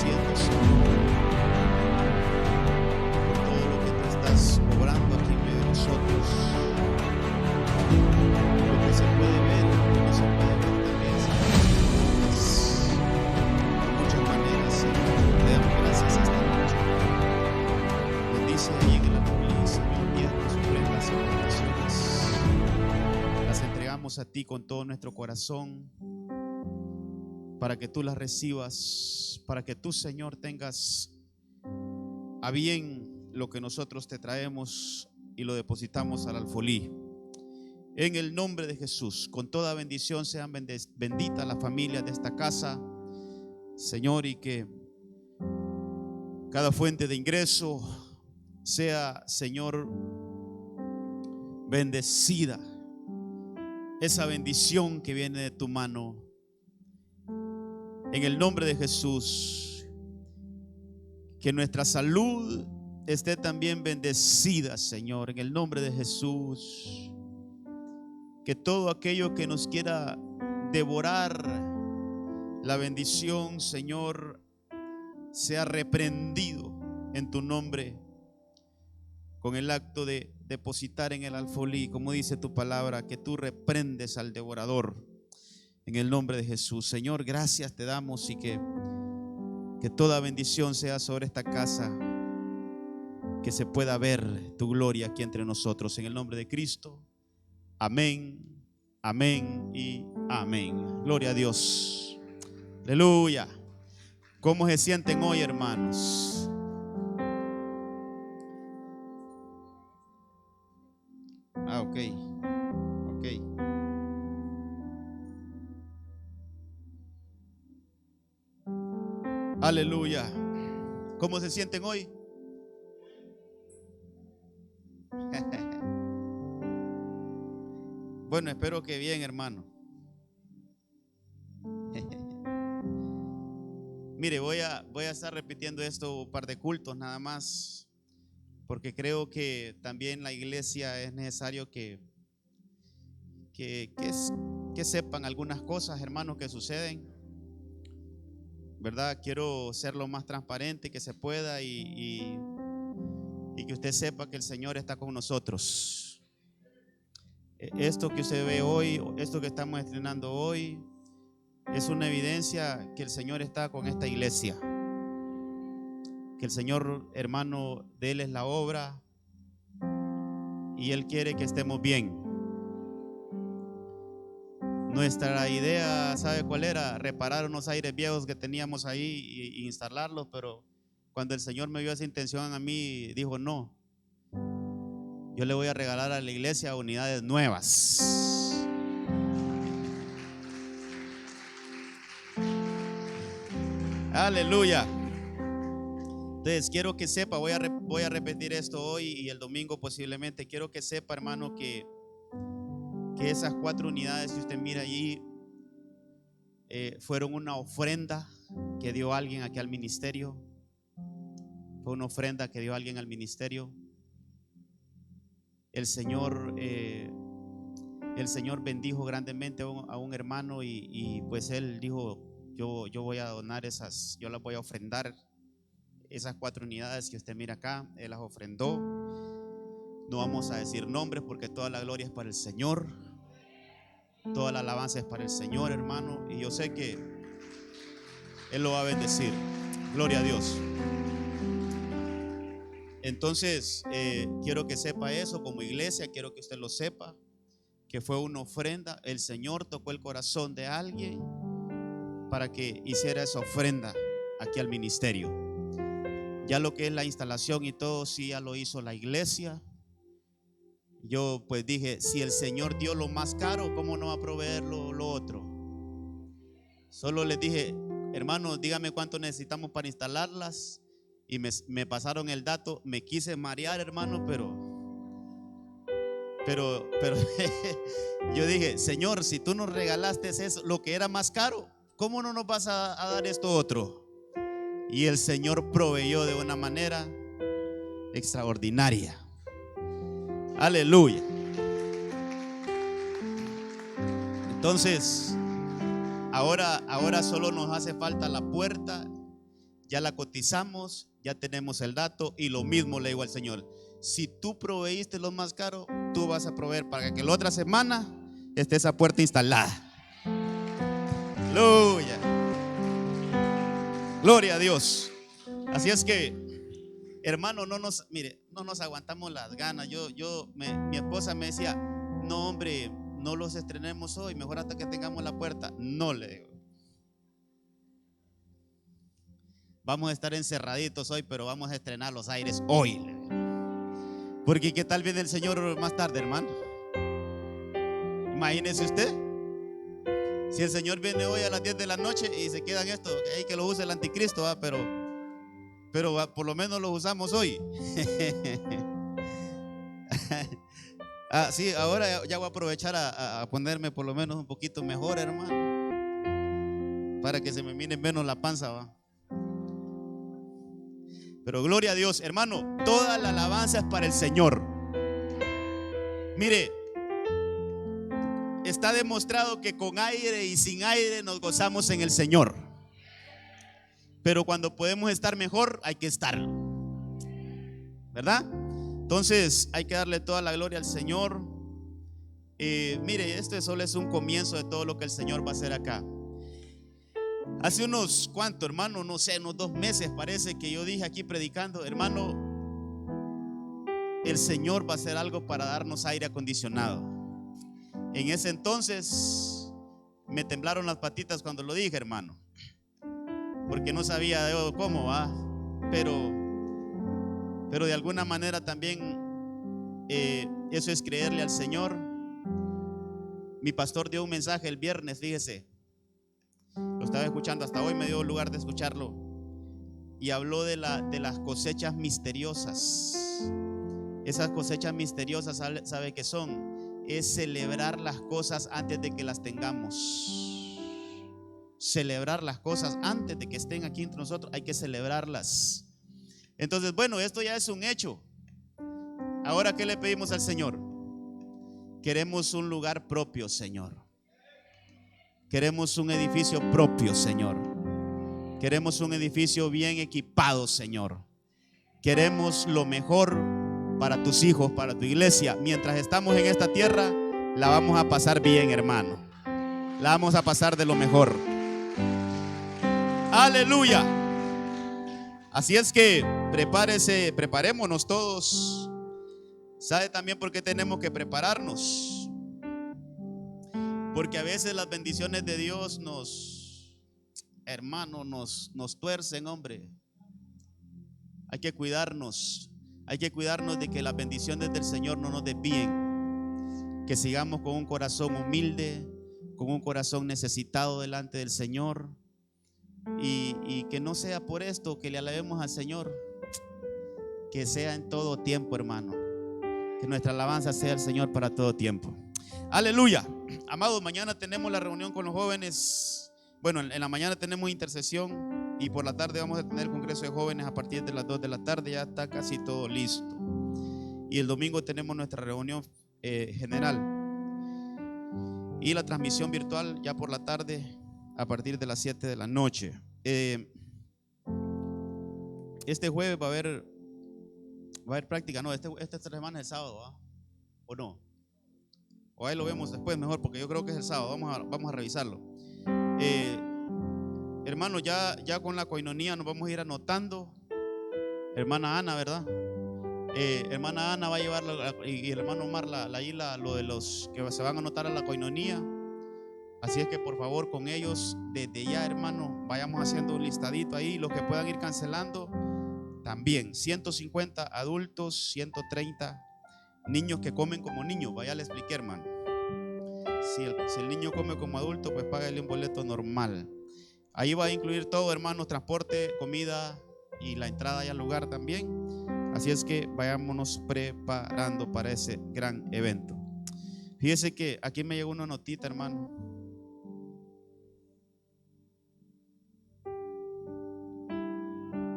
agradeciendo, Señor, por todo lo que tú estás obrando aquí en medio de nosotros. Lo que se puede ver, lo que no se puede ver también, Señor. De muchas maneras, Señor, te damos gracias esta noche. Bendice ahí en el alfolí, Señor, diezmos, ofrendas y donaciones. Las entregamos a ti con todo nuestro corazón, para que tú las recibas, para que tú, Señor, tengas a bien lo que nosotros te traemos y lo depositamos al alfolí. En el nombre de Jesús, con toda bendición sean benditas las familias de esta casa, Señor, y que cada fuente de ingreso sea, Señor, bendecida. Esa bendición que viene de tu mano, en el nombre de Jesús. Que nuestra salud esté también bendecida, Señor, en el nombre de Jesús. Que todo aquello que nos quiera devorar la bendición, Señor, sea reprendido en tu nombre, con el acto de depositar en el alfolí, como dice tu palabra, que tú reprendes al devorador en el nombre de Jesús. Señor, gracias te damos, y que toda bendición sea sobre esta casa, que se pueda ver tu gloria aquí entre nosotros, en el nombre de Cristo. Amén, amén y amén. Gloria a Dios. Aleluya. ¿Cómo se sienten hoy, hermanos? Ok. Aleluya. ¿Cómo se sienten hoy? Bueno, espero que bien, hermano. Mire, voy a estar repitiendo esto un par de cultos nada más, porque creo que también la iglesia es necesario que sepan algunas cosas, hermanos, que suceden, ¿verdad? Quiero ser lo más transparente que se pueda, y que usted sepa que el Señor está con nosotros. Esto que usted ve hoy, esto que estamos estrenando hoy, es una evidencia que el Señor está con esta iglesia. Que el Señor, hermano, de Él es la obra, y Él quiere que estemos bien. Nuestra idea, ¿sabe cuál era? Reparar unos aires viejos que teníamos ahí e instalarlos, pero cuando el Señor me dio esa intención a mí, dijo: no, yo le voy a regalar a la iglesia unidades nuevas. Aleluya. Entonces quiero que sepa, voy a repetir esto hoy y el domingo posiblemente. Quiero que sepa, hermano, que esas 4 unidades que usted mira allí fueron una ofrenda que dio alguien aquí al ministerio. Fue una ofrenda que dio alguien al ministerio. El Señor bendijo grandemente a un hermano, y pues él dijo: yo voy a donar esas, yo las voy a ofrendar. Esas 4 unidades que usted mira acá, él las ofrendó. No vamos a decir nombres, porque toda la gloria es para el Señor, toda la alabanza es para el Señor, hermano, y yo sé que Él lo va a bendecir. Gloria a Dios. Entonces quiero que sepa eso como iglesia, quiero que usted lo sepa, que fue una ofrenda. El Señor tocó el corazón de alguien para que hiciera esa ofrenda aquí al ministerio. Ya lo que es la instalación y todo, sí, ya lo hizo la iglesia. Yo pues dije: si el Señor dio lo más caro, ¿cómo no va a proveer lo otro? Solo les dije: hermanos, dígame cuánto necesitamos para instalarlas, y me pasaron el dato. Me quise marear, hermano, pero yo dije: Señor, si tú nos regalaste eso, lo que era más caro, ¿cómo no nos vas a dar esto otro? Y el Señor proveyó de una manera extraordinaria. Aleluya. Entonces ahora solo nos hace falta la puerta. ya la cotizamos, ya tenemos el dato. Y lo mismo le digo al Señor: si tú proveíste lo más caro, tú vas a proveer para que la otra semana esté esa puerta instalada. Aleluya. Gloria a Dios. Así es que, hermano, no nos aguantamos las ganas. Mi esposa me decía: no, hombre, no los estrenemos hoy, mejor hasta que tengamos la puerta. No, le digo, vamos a estar encerraditos hoy, pero vamos a estrenar los aires hoy, le digo. Porque qué tal viene el Señor más tarde, hermano. Imagínese usted, si el Señor viene hoy a las 10 de la noche y se quedan esto, hay que lo use el anticristo, pero por lo menos lo usamos hoy. Sí, ahora ya voy a aprovechar a ponerme por lo menos un poquito mejor, hermano, para que se me mire menos la panza, ¿va? Pero gloria a Dios, hermano, toda la alabanza es para el Señor. Mire, está demostrado que con aire y sin aire nos gozamos en el Señor. Pero cuando podemos estar mejor, hay que estarlo, ¿verdad? Entonces hay que darle toda la gloria al Señor. Mire, este solo es un comienzo de todo lo que el Señor va a hacer acá. Hace unos cuantos, hermano, no sé, unos 2 meses parece que yo dije aquí predicando: hermano, el Señor va a hacer algo para darnos aire acondicionado. En ese entonces me temblaron las patitas cuando lo dije, hermano, porque no sabía cómo va, pero de alguna manera también eso es creerle al Señor. Mi pastor dio un mensaje el viernes, fíjese, lo estaba escuchando, hasta hoy me dio lugar de escucharlo, y habló de las cosechas misteriosas. Esas cosechas misteriosas, ¿sabe qué son? Es celebrar las cosas antes de que las tengamos. Celebrar las cosas antes de que estén aquí entre nosotros, hay que celebrarlas. Entonces, bueno, esto ya es un hecho. Ahora, ¿qué le pedimos al Señor? Queremos un lugar propio, Señor. Queremos un edificio propio, Señor. Queremos un edificio bien equipado, Señor. Queremos lo mejor para tus hijos, para tu iglesia. Mientras estamos en esta tierra, la vamos a pasar bien, hermano. La vamos a pasar de lo mejor. Aleluya. Así es que preparémonos todos. ¿Sabe también por qué tenemos que prepararnos? Porque a veces las bendiciones de Dios nos tuercen, hombre. Hay que cuidarnos. Hay que cuidarnos de que las bendiciones del Señor no nos desvíen. Que sigamos con un corazón humilde, con un corazón necesitado delante del Señor. Y que no sea por esto que le alabemos al Señor. Que sea en todo tiempo, hermano. Que nuestra alabanza sea al Señor para todo tiempo. Aleluya. Amados, mañana tenemos la reunión con los jóvenes. Bueno, en la mañana tenemos intercesión y por la tarde vamos a tener el congreso de jóvenes a partir de las 2 de la tarde. Ya está casi todo listo. Y el domingo tenemos nuestra reunión general. Y la transmisión virtual ya por la tarde a partir de las 7 de la noche. Este jueves va a haber práctica. No, esta semana es el sábado, ¿ah? ¿O no? O ahí lo vemos después mejor, porque yo creo que es el sábado. Vamos a revisarlo. Hermano, ya con la coinonía nos vamos a ir anotando. Hermana Ana, ¿verdad? Hermana Ana va a llevar y el hermano Omar lo de los que se van a anotar a la coinonía. Así es que por favor con ellos desde ya, hermano, vayamos haciendo un listadito ahí. Los que puedan ir cancelando también. 150 adultos, 130 niños que comen como niños. Vaya, le expliqué, hermano. Si el niño come como adulto, pues págale un boleto normal. Ahí va a incluir todo, hermanos: transporte, comida y la entrada y al lugar también. Así es que vayámonos preparando para ese gran evento. Fíjese que aquí me llegó una notita, hermano.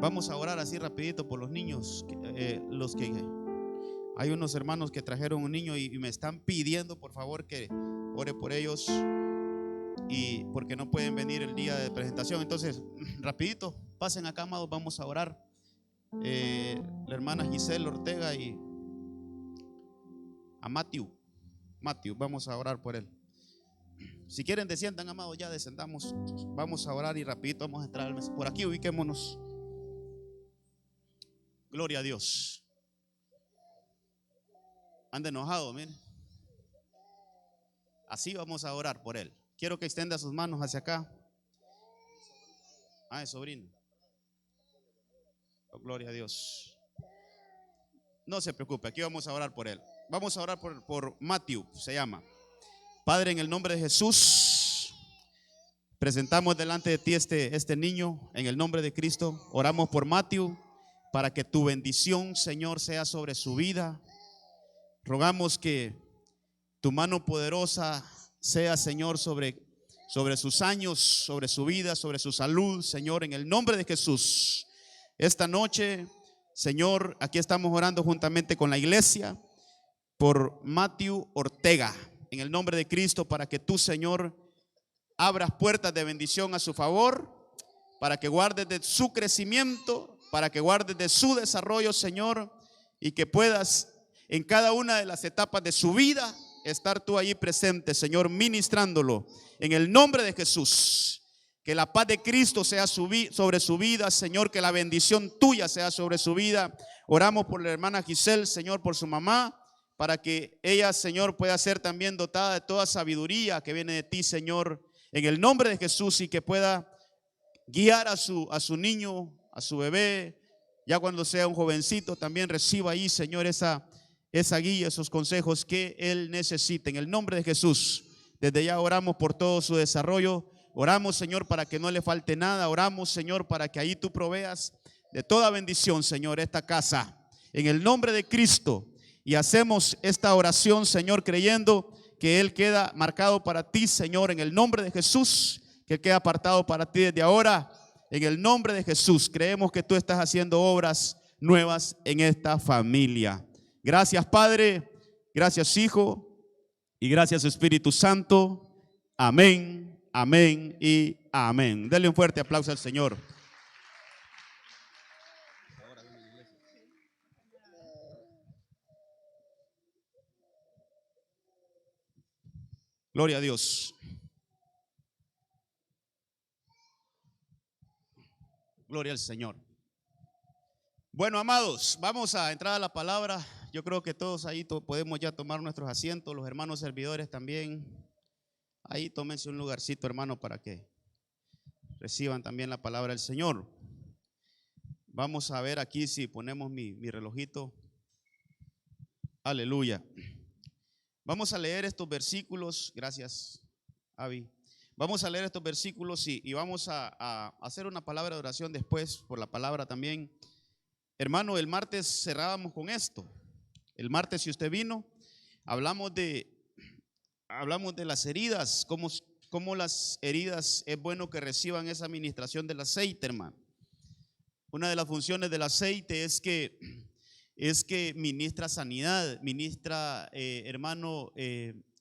Vamos a orar así rapidito por los niños, hay unos hermanos que trajeron un niño y me están pidiendo por favor que ore por ellos, y porque no pueden venir el día de presentación. Entonces, rapidito, pasen acá, amados, vamos a orar. La hermana Giselle Ortega y a Matthew, vamos a orar por él. Si quieren desciendan, amados, ya descendamos. Vamos a orar y rapidito vamos a entrar al mensaje. Por aquí ubiquémonos. Gloria a Dios. Anda enojado, miren. Así vamos a orar por él. Quiero que extienda sus manos hacia acá. Es sobrino. Oh, gloria a Dios. No se preocupe, aquí vamos a orar por él. Vamos a orar por Matthew, se llama. Padre, en el nombre de Jesús, presentamos delante de ti este niño, en el nombre de Cristo. Oramos por Matthew, para que tu bendición, Señor, sea sobre su vida. Rogamos que tu mano poderosa sea, Señor, sobre sus años, sobre su vida, sobre su salud, Señor, en el nombre de Jesús. Esta noche, Señor, aquí estamos orando juntamente con la iglesia por Matthew Ortega, en el nombre de Cristo, para que tú, Señor, abras puertas de bendición a su favor, para que guardes de su crecimiento, para que guardes de su desarrollo, Señor, y que puedas en cada una de las etapas de su vida estar tú allí presente, Señor, ministrándolo en el nombre de Jesús. Que la paz de Cristo sea sobre su vida, Señor, que la bendición tuya sea sobre su vida. Oramos por la hermana Giselle, Señor, por su mamá, para que ella, Señor, pueda ser también dotada de toda sabiduría que viene de ti, Señor, en el nombre de Jesús, y que pueda guiar a su niño, a su bebé, ya cuando sea un jovencito, también reciba ahí, Señor, esa guía, esos consejos que él necesita. En el nombre de Jesús, desde ya oramos por todo su desarrollo. Oramos, Señor, para que no le falte nada. Oramos, Señor, para que ahí tú proveas de toda bendición, Señor, esta casa, en el nombre de Cristo. Y hacemos esta oración, Señor, creyendo que él queda marcado para ti, Señor, en el nombre de Jesús, que él queda apartado para ti desde ahora. En el nombre de Jesús, creemos que tú estás haciendo obras nuevas en esta familia. Gracias, Padre, gracias, Hijo, y gracias, Espíritu Santo. Amén. Amén y amén. Denle un fuerte aplauso al Señor. Gloria a Dios. Gloria al Señor. Bueno, amados, vamos a entrar a la palabra. Yo creo que todos ahí podemos ya tomar nuestros asientos, los hermanos servidores también. Ahí tómense un lugarcito, hermano, para que reciban también la palabra del Señor. Vamos a ver aquí si ponemos mi relojito. Aleluya. Vamos a leer estos versículos. Gracias, Avi. Vamos a leer estos versículos y vamos a hacer una palabra de oración después por la palabra también. Hermano, el martes cerrábamos con esto. El martes, si usted vino, hablamos de las heridas, cómo las heridas es bueno que reciban esa administración del aceite, hermano. Una de las funciones del aceite es que ministra sanidad, ministra, hermano,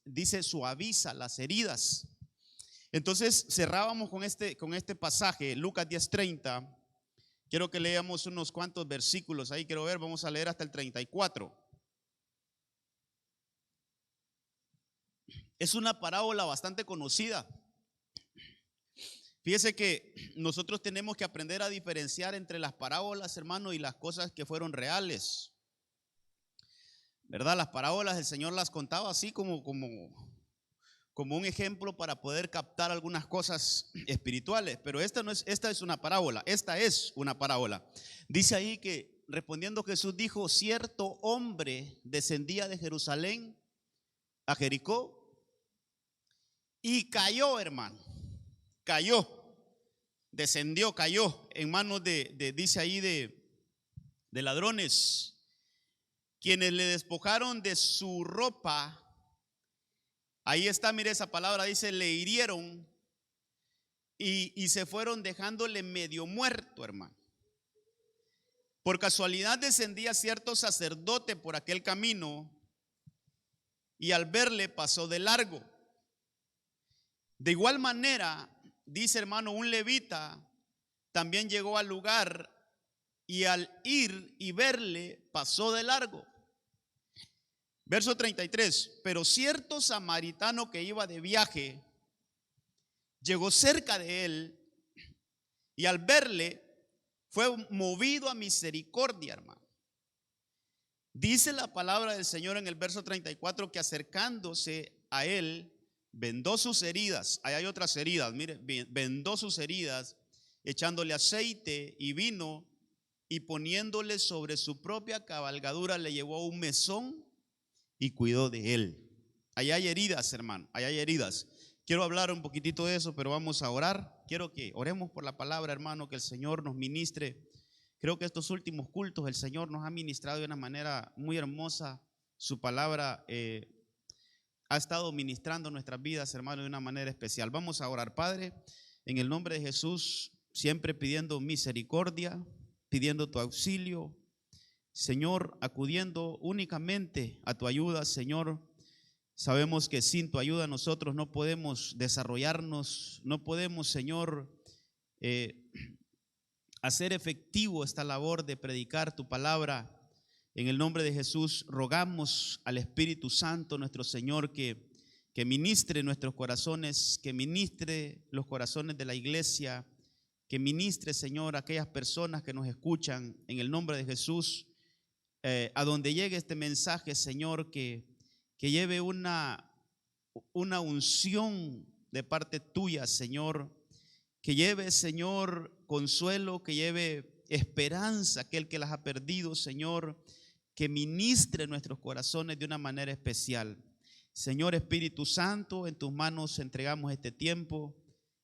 dice suaviza las heridas. Entonces cerrábamos con este pasaje, Lucas 10:30. Quiero que leamos unos cuantos versículos ahí, quiero ver, vamos a leer hasta el 34. Es una parábola bastante conocida. Fíjese que nosotros tenemos que aprender a diferenciar entre las parábolas, hermano, y las cosas que fueron reales. ¿Verdad? Las parábolas el Señor las contaba así como un ejemplo para poder captar algunas cosas espirituales. Pero esta es una parábola. Esta es una parábola. Dice ahí que respondiendo Jesús dijo: cierto hombre descendía de Jerusalén a Jericó y cayó, hermano. Cayó, descendió, cayó en manos dice ahí de ladrones, quienes le despojaron de su ropa. Ahí está, mire esa palabra, dice, le hirieron y se fueron dejándole medio muerto, hermano. Por casualidad descendía cierto sacerdote por aquel camino y al verle pasó de largo. De igual manera, dice, hermano, un levita también llegó al lugar y al ir y verle pasó de largo. Verso 33, pero cierto samaritano que iba de viaje llegó cerca de él y al verle fue movido a misericordia, hermano. Dice la palabra del Señor en el verso 34 que acercándose a él, vendó sus heridas. Ahí hay otras heridas, mire, vendó sus heridas, echándole aceite y vino y poniéndole sobre su propia cabalgadura, le llevó un mesón y cuidó de él. Ahí hay heridas, hermano, ahí hay heridas. Quiero hablar un poquitito de eso, pero vamos a orar. Quiero que oremos por la palabra, hermano, que el Señor nos ministre. Creo que estos últimos cultos el Señor nos ha ministrado de una manera muy hermosa. Su palabra ha estado ministrando nuestras vidas, hermano, de una manera especial. Vamos a orar. Padre, en el nombre de Jesús, siempre pidiendo misericordia, pidiendo tu auxilio, Señor, acudiendo únicamente a tu ayuda, Señor. Sabemos que sin tu ayuda nosotros no podemos desarrollarnos, no podemos, Señor, hacer efectivo esta labor de predicar tu palabra. En el nombre de Jesús rogamos al Espíritu Santo, nuestro Señor, que ministre nuestros corazones, que ministre los corazones de la iglesia, que ministre, Señor, a aquellas personas que nos escuchan. En el nombre de Jesús, a donde llegue este mensaje, Señor, que lleve una unción de parte tuya, Señor, que lleve, Señor, consuelo, que lleve esperanza a aquel que las ha perdido, Señor, que ministre nuestros corazones de una manera especial. Señor Espíritu Santo, en tus manos entregamos este tiempo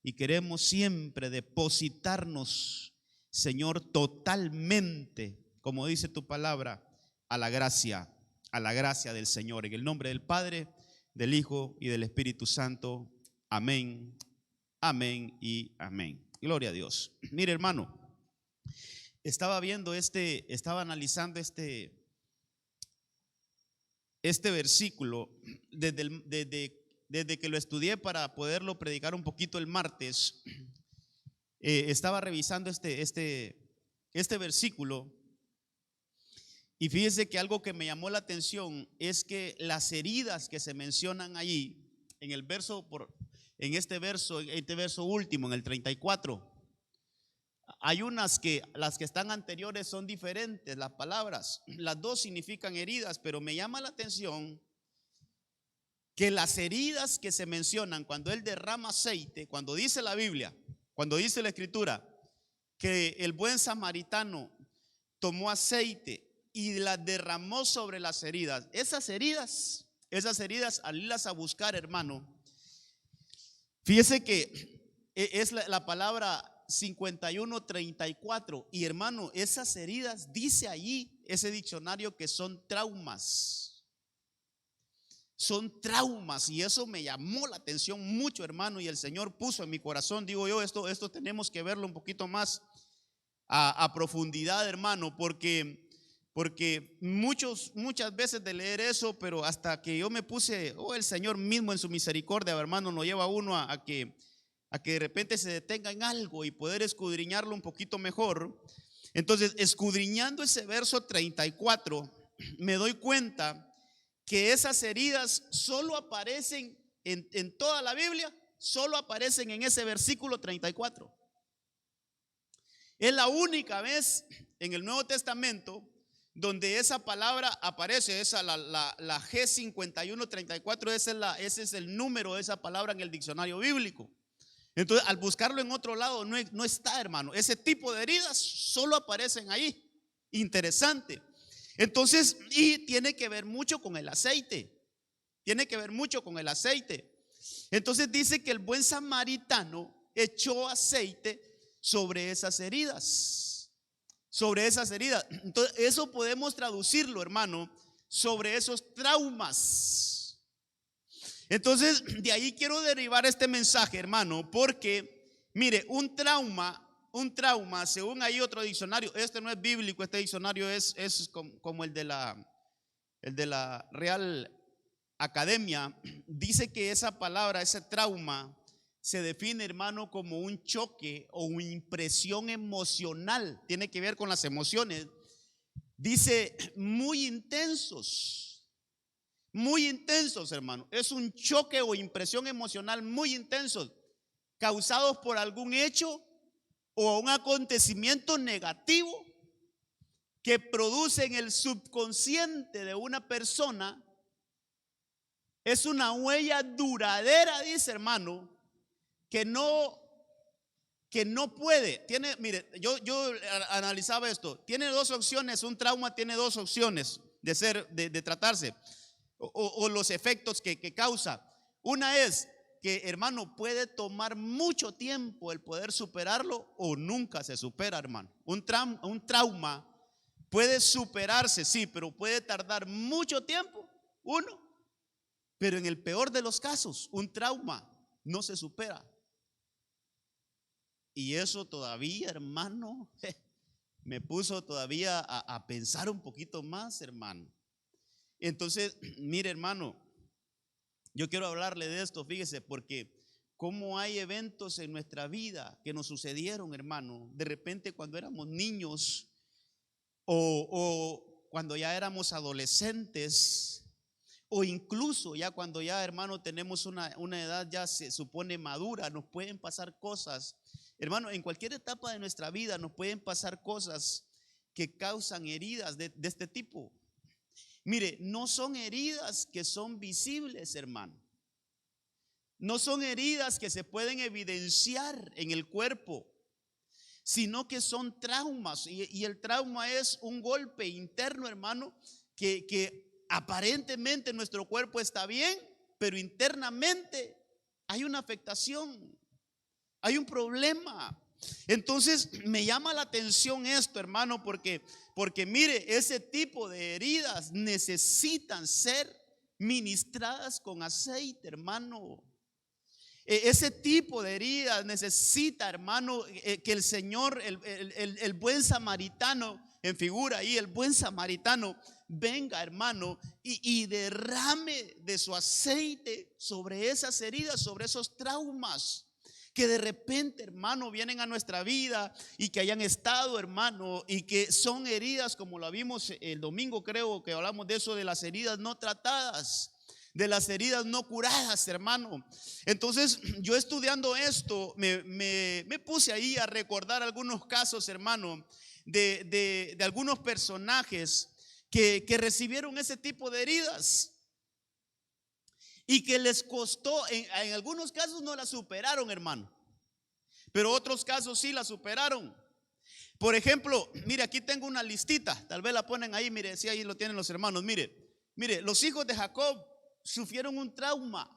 y queremos siempre depositarnos, Señor, totalmente, como dice tu palabra, a la gracia del Señor. En el nombre del Padre, del Hijo y del Espíritu Santo. Amén, amén y amén. Gloria a Dios. Mire, hermano, estaba analizando este versículo desde que lo estudié para poderlo predicar un poquito el martes. Estaba revisando este versículo. Y fíjese que algo que me llamó la atención es que las heridas que se mencionan allí en este verso último, en el 34, hay las que están anteriores son diferentes, las palabras, las dos significan heridas, pero me llama la atención que las heridas que se mencionan cuando él derrama aceite, cuando dice la Biblia, cuando dice la Escritura, que el buen samaritano tomó aceite y las derramó sobre las heridas. Esas heridas, al irlas a buscar, hermano, fíjese que es la palabra 51:34. Y hermano, esas heridas, dice allí ese diccionario, que son traumas. Son traumas, y eso me llamó la atención mucho, hermano, y el Señor puso en mi corazón, digo yo, esto tenemos que verlo un poquito más a profundidad, hermano, porque muchas veces de leer eso, pero hasta que yo me puse, el Señor mismo en su misericordia, hermano, nos lleva a uno a que de repente se detenga en algo y poder escudriñarlo un poquito mejor. Entonces, escudriñando ese verso 34, me doy cuenta que esas heridas solo aparecen en toda la Biblia, solo aparecen en ese versículo 34. Es la única vez en el Nuevo Testamento donde esa palabra aparece. La G5134, ese es el número de esa palabra en el diccionario bíblico. Entonces, al buscarlo en otro lado no está, hermano. Ese tipo de heridas solo aparecen ahí. Interesante. Entonces, y tiene que ver mucho con el aceite. Entonces dice que el buen samaritano echó aceite sobre esas heridas. Entonces, eso podemos traducirlo, hermano, sobre esos traumas. Entonces, de ahí quiero derivar este mensaje, hermano, porque, mire, un trauma, según hay otro diccionario, este no es bíblico, este diccionario es como el de la Real Academia, dice que esa palabra, ese trauma, se define, hermano, como un choque o una impresión emocional. Tiene que ver con las emociones. Dice muy intensos, hermano. Es un choque o impresión emocional muy intenso, causados por algún hecho o un acontecimiento negativo que produce en el subconsciente de una persona. Es una huella duradera, dice, hermano, que no puede. Mire, yo analizaba esto. Tiene dos opciones. Un trauma tiene dos opciones de tratarse, o los efectos que causa. Una es que, hermano, puede tomar mucho tiempo el poder superarlo, o nunca se supera, hermano. Un trauma puede superarse, sí, pero puede tardar mucho tiempo. Pero en el peor de los casos, un trauma no se supera. Y eso todavía, hermano, me puso todavía a pensar un poquito más, hermano. Entonces, mire, hermano, yo quiero hablarle de esto, fíjese, porque cómo hay eventos en nuestra vida que nos sucedieron, hermano, de repente cuando éramos niños o cuando ya éramos adolescentes, o incluso ya cuando ya, hermano, tenemos una edad ya se supone madura. Nos pueden pasar cosas, hermano, en cualquier etapa de nuestra vida nos pueden pasar cosas que causan heridas de este tipo. Mire, no son heridas que son visibles, hermano. No son heridas que se pueden evidenciar en el cuerpo, sino que son traumas. Y el trauma es un golpe interno, hermano, que aparentemente nuestro cuerpo está bien, pero internamente hay una afectación, hay un problema. Entonces me llama la atención esto, hermano, porque mire, ese tipo de heridas necesitan ser ministradas con aceite, hermano. Ese tipo de heridas necesita, hermano, que el Señor, el buen samaritano, en figura ahí, el buen samaritano, venga, hermano, y derrame de su aceite sobre esas heridas, sobre esos traumas que de repente, hermano, vienen a nuestra vida y que hayan estado, hermano, y que son heridas, como lo vimos el domingo, creo que hablamos de eso, de las heridas no tratadas, de las heridas no curadas, hermano. Entonces, yo estudiando esto, me puse ahí a recordar algunos casos, hermano, de algunos personajes que recibieron ese tipo de heridas y que les costó, en algunos casos no la superaron, hermano, pero otros casos sí la superaron. Por ejemplo, mire, aquí tengo una listita, tal vez la ponen ahí, mire, si ahí lo tienen los hermanos. Mire, los hijos de Jacob sufrieron un trauma.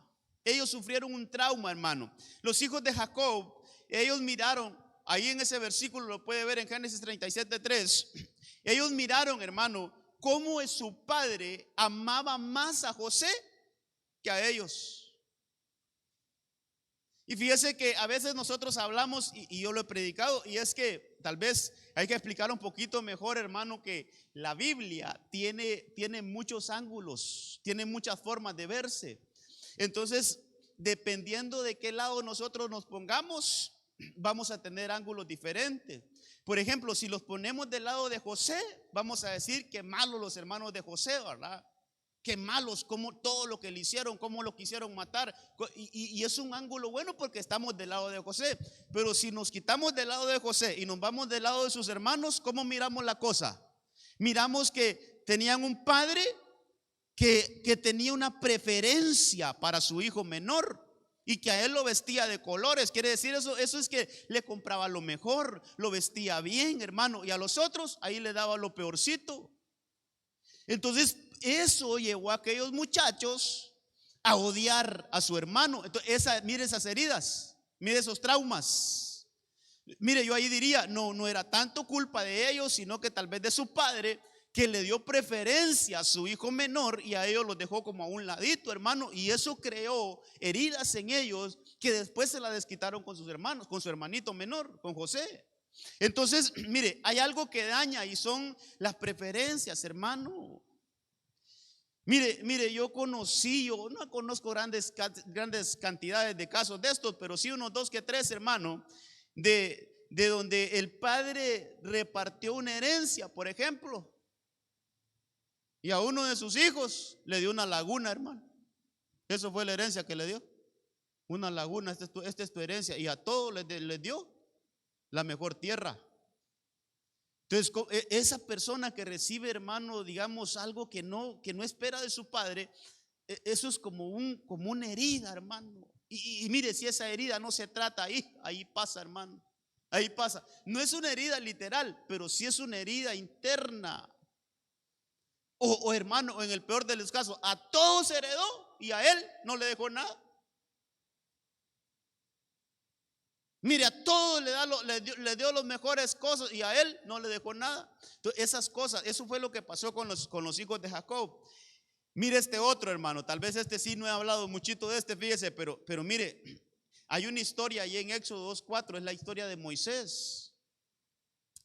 Ellos sufrieron un trauma, hermano. Los hijos de Jacob, ellos miraron, ahí en ese versículo lo puede ver en Génesis 37:3. Ellos miraron, hermano, cómo su padre amaba más a José que a ellos. Y fíjese que a veces nosotros hablamos, y yo lo he predicado, y es que tal vez hay que explicar un poquito mejor, hermano, que la Biblia tiene muchos ángulos, tiene muchas formas de verse. Entonces, dependiendo de qué lado nosotros nos pongamos, vamos a tener ángulos diferentes. Por ejemplo, si los ponemos del lado de José, vamos a decir que malos los hermanos de José, ¿verdad? Qué malos, como todo lo que le hicieron, cómo lo quisieron matar. Y es un ángulo bueno porque estamos del lado de José. Pero si nos quitamos del lado de José y nos vamos del lado de sus hermanos, ¿cómo miramos la cosa? Miramos que tenían un padre que tenía una preferencia para su hijo menor y que a él lo vestía de colores. Quiere decir eso es que le compraba lo mejor, lo vestía bien, hermano, y a los otros ahí le daba lo peorcito. Entonces eso llevó a aquellos muchachos a odiar a su hermano. Entonces, mire esas heridas, mire esos traumas. Mire, yo ahí diría, no era tanto culpa de ellos, sino que tal vez de su padre, que le dio preferencia a su hijo menor y a ellos los dejó como a un ladito, hermano. Y eso creó heridas en ellos que después se las desquitaron con sus hermanos, con su hermanito menor, con José. Entonces, mire, hay algo que daña y son las preferencias, hermano. Mire, yo no conozco grandes cantidades de casos de estos, pero sí unos 2 que 3, hermano, de donde el padre repartió una herencia, por ejemplo, y a uno de sus hijos le dio una laguna, hermano. Eso fue la herencia que le dio, una laguna. Esta es tu herencia, y a todos les dio la mejor tierra. Entonces, esa persona que recibe, hermano, digamos, algo que no espera de su padre, eso es como una herida, hermano. Y mire, si esa herida no se trata ahí pasa, hermano. Ahí pasa. No es una herida literal, pero sí es una herida interna. O hermano, en el peor de los casos, a todos heredó y a él no le dejó nada. Mire, a todos le dio las mejores cosas y a él no le dejó nada. Entonces, esas cosas, eso fue lo que pasó con los hijos de Jacob. Mire este otro, hermano, tal vez este sí no he hablado muchito de este, fíjese, pero mire, hay una historia ahí en Éxodo 2:4, es la historia de Moisés.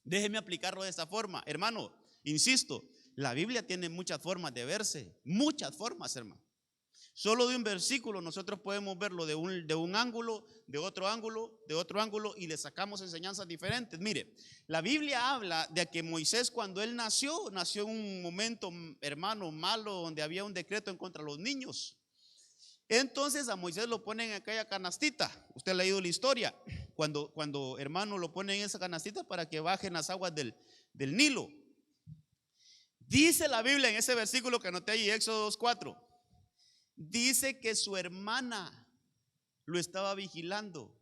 Déjeme aplicarlo de esta forma, hermano, insisto, la Biblia tiene muchas formas de verse, muchas formas, hermano. Solo de un versículo nosotros podemos verlo de un ángulo, de otro ángulo, y le sacamos enseñanzas diferentes. Mire, la Biblia habla de que Moisés, cuando él nació en un momento, hermano, malo, donde había un decreto en contra de los niños. Entonces a Moisés lo ponen en aquella canastita. Usted ha leído la historia, cuando hermano lo ponen en esa canastita para que bajen las aguas del Nilo. Dice la Biblia en ese versículo que anoté ahí, Éxodo 2:4. Dice que su hermana lo estaba vigilando.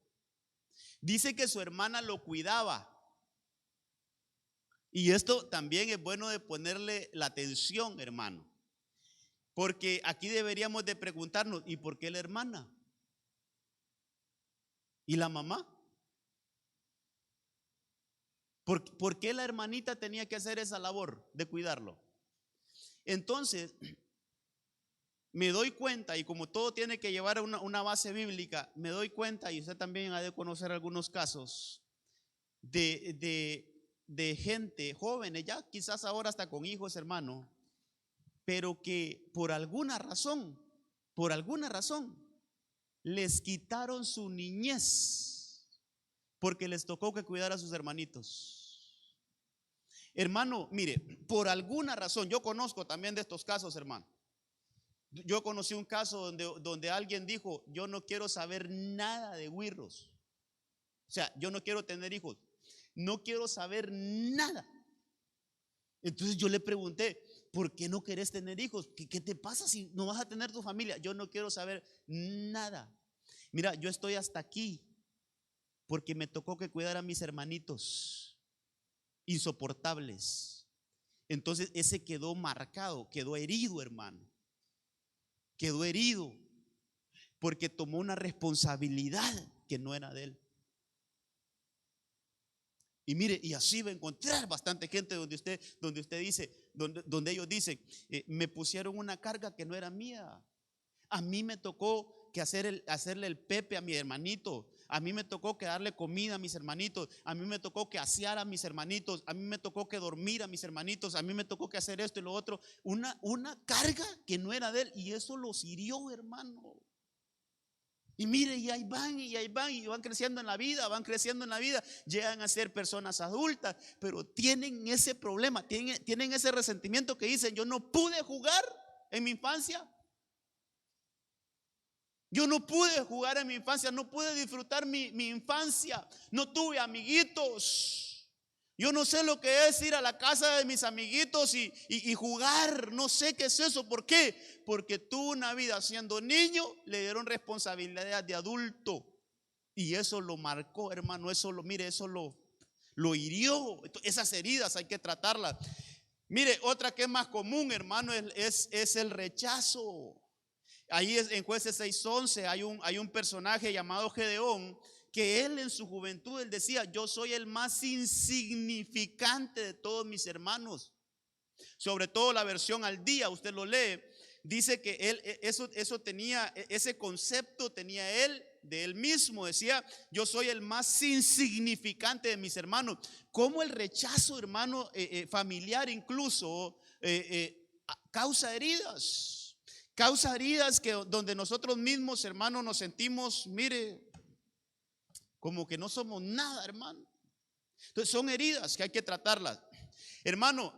Dice que su hermana lo cuidaba. Y esto también es bueno de ponerle la atención, hermano. Porque aquí deberíamos de preguntarnos, ¿y por qué la hermana? ¿Y la mamá? ¿Por qué la hermanita tenía que hacer esa labor de cuidarlo? Entonces, me doy cuenta, y como todo tiene que llevar una base bíblica, me doy cuenta, y usted también ha de conocer algunos casos de gente jóvenes, ya quizás ahora hasta con hijos, hermano, pero que por alguna razón, les quitaron su niñez porque les tocó que cuidar a sus hermanitos. Hermano, mire, por alguna razón, yo conozco también de estos casos, hermano. Yo conocí un caso donde alguien dijo: yo no quiero saber nada de güirros. O sea, yo no quiero tener hijos, no quiero saber nada. Entonces yo le pregunté: ¿por qué no querés tener hijos? ¿Qué te pasa si no vas a tener tu familia? Yo no quiero saber nada. Mira, yo estoy hasta aquí porque me tocó que cuidar a mis hermanitos insoportables. Entonces ese quedó marcado, quedó herido, hermano. Quedó herido porque tomó una responsabilidad que no era de él. Y mire, y así va a encontrar bastante gente donde usted dice, donde ellos dicen: me pusieron una carga que no era mía. A mí me tocó que hacerle el pepe a mi hermanito. A mí me tocó que darle comida a mis hermanitos. A mí me tocó que asear a mis hermanitos. A mí me tocó que dormir a mis hermanitos. A mí me tocó que hacer esto y lo otro. Una carga que no era de él. Y eso los hirió, hermano. Y mire, y ahí van, y van creciendo en la vida, llegan a ser personas adultas, pero tienen ese problema, tienen ese resentimiento que dicen: yo no pude jugar en mi infancia. Yo no pude jugar en mi infancia, no pude disfrutar mi infancia, no tuve amiguitos. Yo no sé lo que es ir a la casa de mis amiguitos y jugar, no sé qué es eso. ¿Por qué? Porque tuvo una vida siendo niño, le dieron responsabilidad de adulto y eso lo marcó, hermano. Eso lo hirió. Esas heridas hay que tratarlas. Mire, otra que es más común, hermano, es el rechazo. Ahí en Jueces 6:11 hay un personaje llamado Gedeón, que él en su juventud él decía: yo soy el más insignificante de todos mis hermanos. Sobre todo la versión al día, usted lo lee, dice que él eso tenía, ese concepto tenía él de él mismo. Decía: yo soy el más insignificante de mis hermanos. Como el rechazo, hermano, familiar incluso causa heridas. Causa heridas donde nosotros mismos, hermano, nos sentimos, mire, como que no somos nada, hermano. Entonces son heridas que hay que tratarlas. Hermano,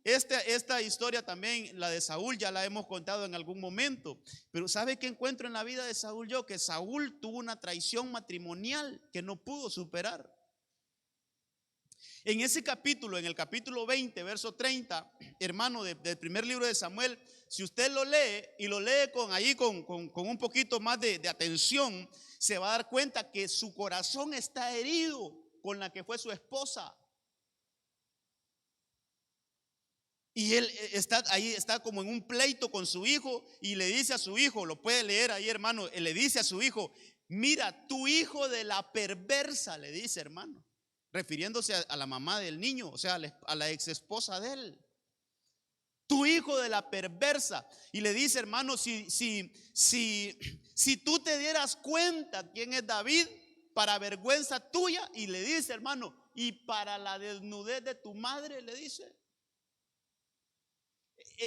esta historia también, la de Saúl, ya la hemos contado en algún momento. Pero ¿sabe qué encuentro en la vida de Saúl yo? Que Saúl tuvo una traición matrimonial que no pudo superar. En ese capítulo, en el capítulo 20, verso 30, hermano, del primer libro de Samuel, si usted lo lee y lo lee con un poquito más de atención, se va a dar cuenta que su corazón está herido con la que fue su esposa. Y él está como en un pleito con su hijo y le dice a su hijo, lo puede leer ahí, hermano, le dice a su hijo, mira, tu hijo de la perversa, le dice, hermano, refiriéndose a la mamá del niño, o sea, a la ex esposa de él. Tu hijo de la perversa. Y le dice, hermano, si tú te dieras cuenta quién es David, para vergüenza tuya. Y le dice, hermano, y para la desnudez de tu madre, le dice.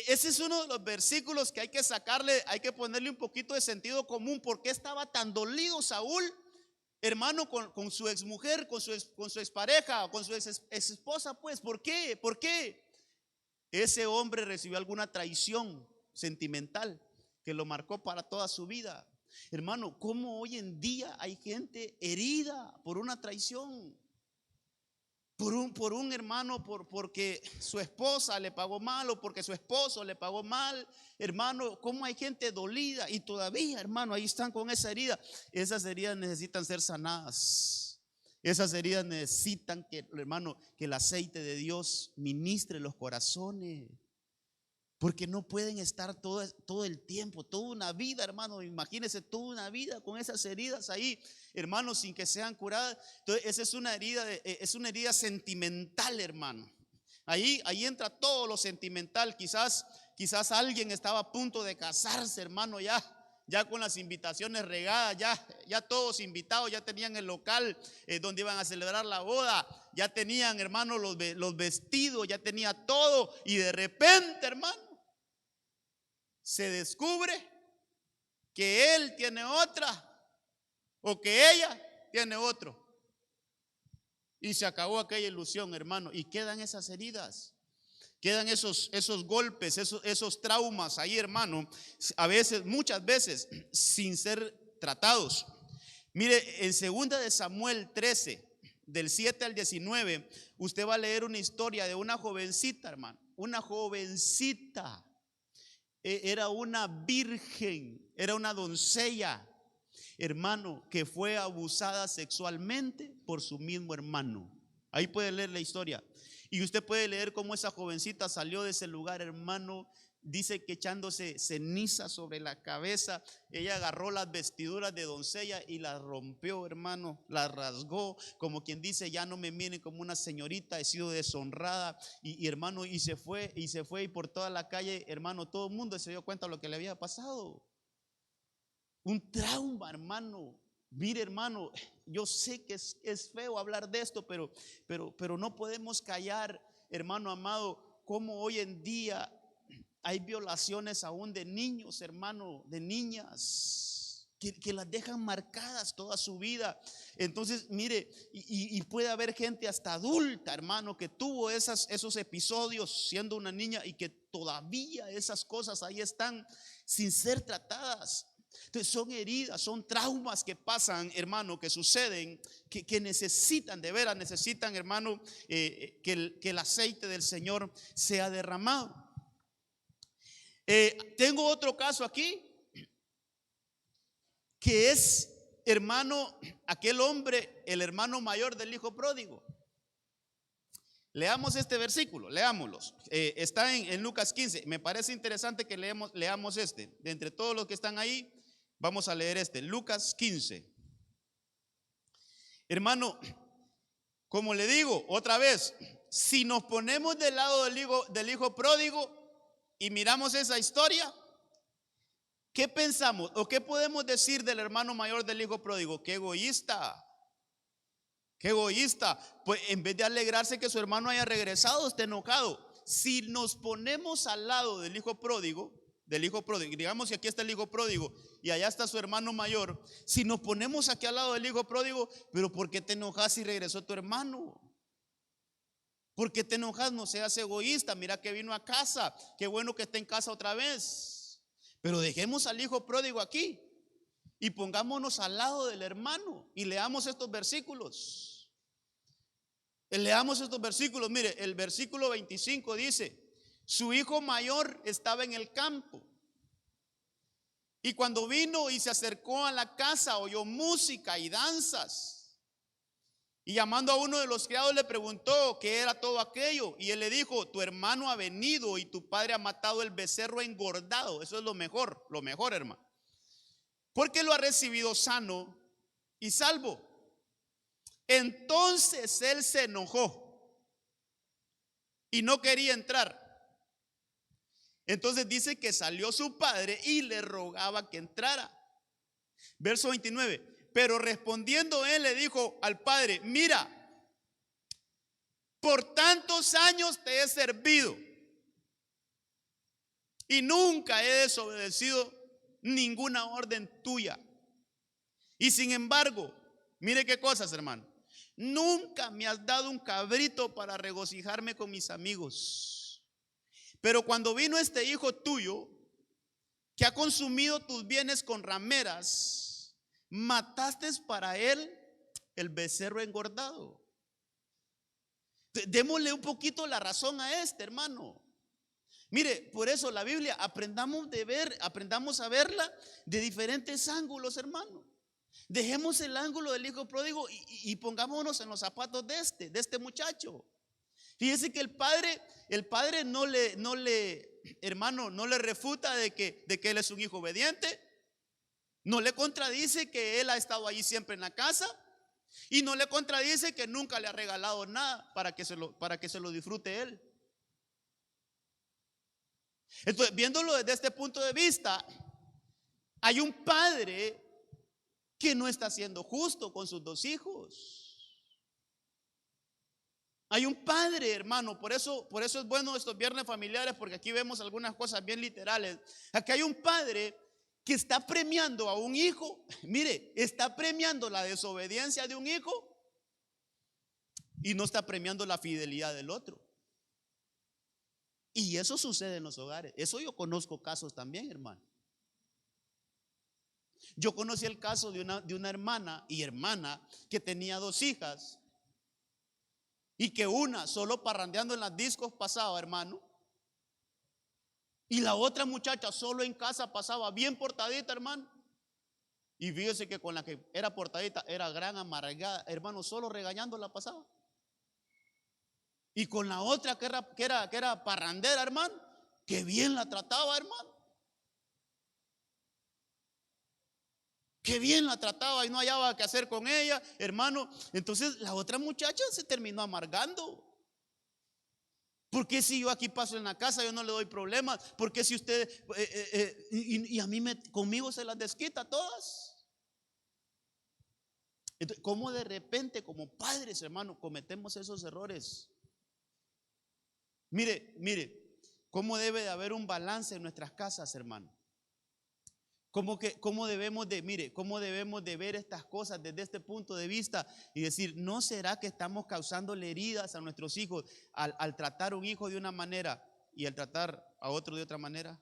Ese es uno de los versículos que hay que sacarle, hay que ponerle un poquito de sentido común. ¿Por qué estaba tan dolido Saúl, hermano, con su exmujer, con su expareja, con su ex esposa? Pues, ¿por qué? ¿Por qué? Ese hombre recibió alguna traición sentimental que lo marcó para toda su vida. Hermano, ¿cómo hoy en día hay gente herida por una traición? Por un hermano, porque su esposa le pagó mal o porque su esposo le pagó mal. Hermano, ¿cómo hay gente dolida? Y todavía, hermano, ahí están con esa herida. Esas heridas necesitan ser sanadas. Esas heridas necesitan que, hermano, que el aceite de Dios ministre los corazones. Porque no pueden estar todo el tiempo, toda una vida, hermano. Imagínense toda una vida con esas heridas ahí, hermano, sin que sean curadas. Entonces, esa es una herida sentimental, hermano. Ahí entra todo lo sentimental. Quizás alguien estaba a punto de casarse, hermano, ya con las invitaciones regadas, ya todos invitados, ya tenían el local donde iban a celebrar la boda, ya tenían, hermano, los vestidos, ya tenía todo. Y de repente, hermano, se descubre que él tiene otra o que ella tiene otro. Y se acabó aquella ilusión, hermano. Y quedan esas heridas, quedan esos golpes, esos traumas ahí, hermano. A veces, muchas veces, sin ser tratados. Mire, en 2 de Samuel 13, del 7 al 19, usted va a leer una historia de una jovencita, hermano. Una jovencita. Era una virgen, era una doncella, hermano, que fue abusada sexualmente por su mismo hermano. Ahí puede leer la historia. Y usted puede leer cómo esa jovencita salió de ese lugar, hermano. Dice que echándose ceniza sobre la cabeza, ella agarró las vestiduras de doncella y las rompió, hermano, las rasgó, como quien dice, ya no me miren como una señorita, he sido deshonrada. Y hermano, y se fue y por toda la calle, hermano, todo el mundo se dio cuenta de lo que le había pasado. Un trauma, hermano. Mire, hermano, yo sé que es feo hablar de esto, pero no podemos callar, hermano amado, como hoy en día hay violaciones aún de niños, hermano, de niñas, que las dejan marcadas toda su vida. Entonces, mire, y puede haber gente hasta adulta, hermano, que tuvo esos episodios siendo una niña y que todavía esas cosas ahí están sin ser tratadas. Entonces son heridas, son traumas que pasan, hermano, que suceden, que necesitan, de veras necesitan, hermano, que el aceite del Señor sea derramado. Tengo otro caso aquí, que es, hermano, aquel hombre, el hermano mayor del hijo pródigo. Leamos este versículo, leámoslos. Está en Lucas 15. Me parece interesante que leamos este. De entre todos los que están ahí, vamos a leer este, Lucas 15. Hermano, como le digo otra vez, si nos ponemos del lado del hijo pródigo y miramos esa historia, ¿qué pensamos o qué podemos decir del hermano mayor del hijo pródigo? Qué egoísta. Qué egoísta. Pues en vez de alegrarse que su hermano haya regresado, está enojado. si nos ponemos al lado del hijo pródigo, digamos que aquí está el hijo pródigo y allá está su hermano mayor, si nos ponemos aquí al lado del hijo pródigo, pero ¿por qué te enojas si regresó tu hermano? ¿Por qué te enojas? No seas egoísta, mira que vino a casa, qué bueno que esté en casa otra vez. Pero dejemos al hijo pródigo aquí y pongámonos al lado del hermano y leamos estos versículos. Leamos estos versículos. Mire, el versículo 25 dice: su hijo mayor estaba en el campo, y cuando vino y se acercó a la casa, oyó música y danzas. Y llamando a uno de los criados le preguntó qué era todo aquello. Y él le dijo: tu hermano ha venido y tu padre ha matado el becerro engordado. Eso es lo mejor, hermano. Porque lo ha recibido sano y salvo. Entonces él se enojó y no quería entrar. Entonces dice que salió su padre y le rogaba que entrara. Verso 29. Pero respondiendo él le dijo al padre: mira, por tantos años te he servido y nunca he desobedecido ninguna orden tuya. Y sin embargo, mire qué cosas, hermano, nunca me has dado un cabrito para regocijarme con mis amigos. Pero cuando vino este hijo tuyo, que ha consumido tus bienes con rameras, mataste para él el becerro engordado. Démosle un poquito la razón a este, hermano. Mire, por eso la Biblia aprendamos a verla de diferentes ángulos, hermano. Dejemos el ángulo del hijo pródigo y pongámonos en los zapatos de este muchacho. Fíjese que el padre no le, hermano, no le refuta de que él es un hijo obediente. No le contradice que él ha estado allí siempre en la casa. Y no le contradice que nunca le ha regalado nada para que se lo disfrute él. Entonces, viéndolo desde este punto de vista, hay un padre que no está siendo justo con sus dos hijos. Hay un padre, hermano, por eso es bueno estos viernes familiares, porque aquí vemos algunas cosas bien literales. Aquí hay un padre que está premiando a un hijo. Mire, está premiando la desobediencia de un hijo y no está premiando la fidelidad del otro. Y eso sucede en los hogares. Eso yo conozco casos también, hermano. Yo conocí el caso de una hermana que tenía dos hijas. Y que una solo parrandeando en las discos pasaba, hermano. Y la otra muchacha solo en casa pasaba bien portadita, hermano. Y fíjese que con la que era portadita era gran amargada, hermano, solo regañándola pasaba. Y con la otra que era parrandera, hermano, que bien la trataba, hermano. Que bien la trataba y no hallaba qué hacer con ella, hermano. Entonces la otra muchacha se terminó amargando. ¿Por qué si yo aquí paso en la casa yo no le doy problemas? ¿Por qué si usted y a mí conmigo se las desquita todas? Entonces, ¿cómo de repente como padres, hermano, cometemos esos errores? Mire, ¿cómo debe de haber un balance en nuestras casas, hermano? ¿Cómo debemos de ver estas cosas desde este punto de vista y decir, ¿no será que estamos causándole heridas a nuestros hijos al tratar a un hijo de una manera y al tratar a otro de otra manera?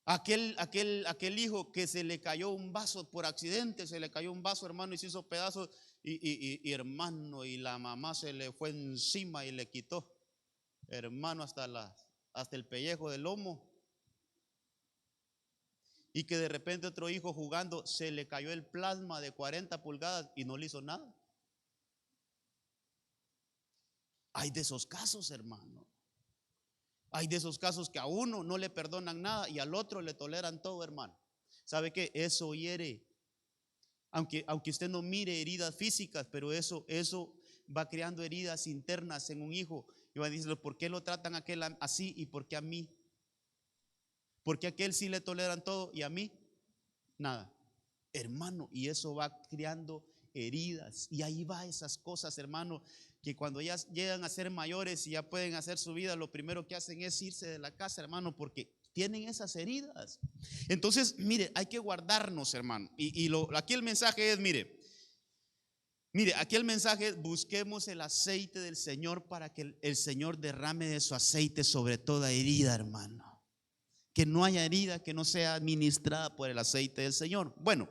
Aquel hijo que se le cayó un vaso por accidente, se le cayó un vaso, hermano, y se hizo pedazos y hermano, y la mamá se le fue encima y le quitó, hermano, hasta el pellejo del lomo. Y que de repente otro hijo jugando se le cayó el plasma de 40 pulgadas y no le hizo nada. Hay de esos casos, hermano. Hay de esos casos que a uno no le perdonan nada y al otro le toleran todo, hermano. ¿Sabe qué? Eso hiere. Aunque usted no mire heridas físicas, pero eso va creando heridas internas en un hijo. Y va a decirle, ¿por qué lo tratan a aquel así y por qué a mí? Porque a aquel sí le toleran todo y a mí nada, hermano. Y eso va creando heridas. Y ahí va esas cosas, hermano. que cuando ya llegan a ser mayores y ya pueden hacer su vida, lo primero que hacen es irse de la casa, hermano, porque tienen esas heridas. Entonces, mire, hay que guardarnos, hermano. Aquí el mensaje es, mire, aquí el mensaje es: busquemos el aceite del Señor para que el Señor derrame de su aceite sobre toda herida, hermano. Que no haya herida que no sea administrada por el aceite del Señor. Bueno,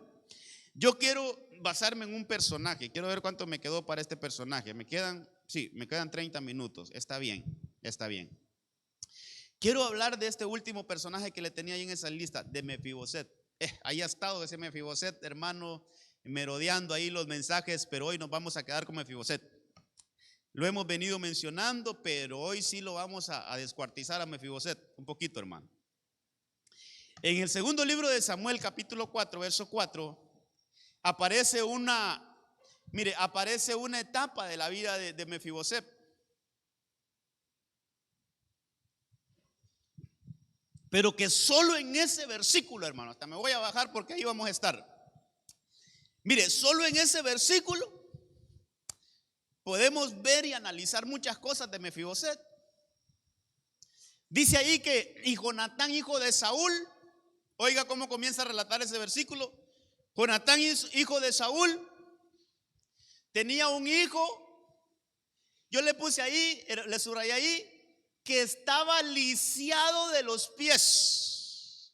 yo quiero basarme en un personaje. Quiero ver cuánto me quedó para este personaje. Me quedan 30 minutos. Está bien, está bien. Quiero hablar de este último personaje que le tenía ahí en esa lista, de Mefiboset. Ahí ha estado ese Mefiboset, hermano, merodeando ahí los mensajes, pero hoy nos vamos a quedar con Mefiboset. Lo hemos venido mencionando, pero hoy sí lo vamos a descuartizar a Mefiboset un poquito, hermano. En el segundo libro de Samuel, capítulo 4, verso 4, aparece una etapa de la vida de Mefiboset. Pero que solo en ese versículo, hermano, hasta me voy a bajar porque ahí vamos a estar. Mire, solo en ese versículo podemos ver y analizar muchas cosas de Mefiboset. Dice ahí que Jonatán, hijo de Saúl, oiga cómo comienza a relatar ese versículo. Jonatán, hijo de Saúl, tenía un hijo. Yo le puse ahí, le subrayé ahí, que estaba lisiado de los pies.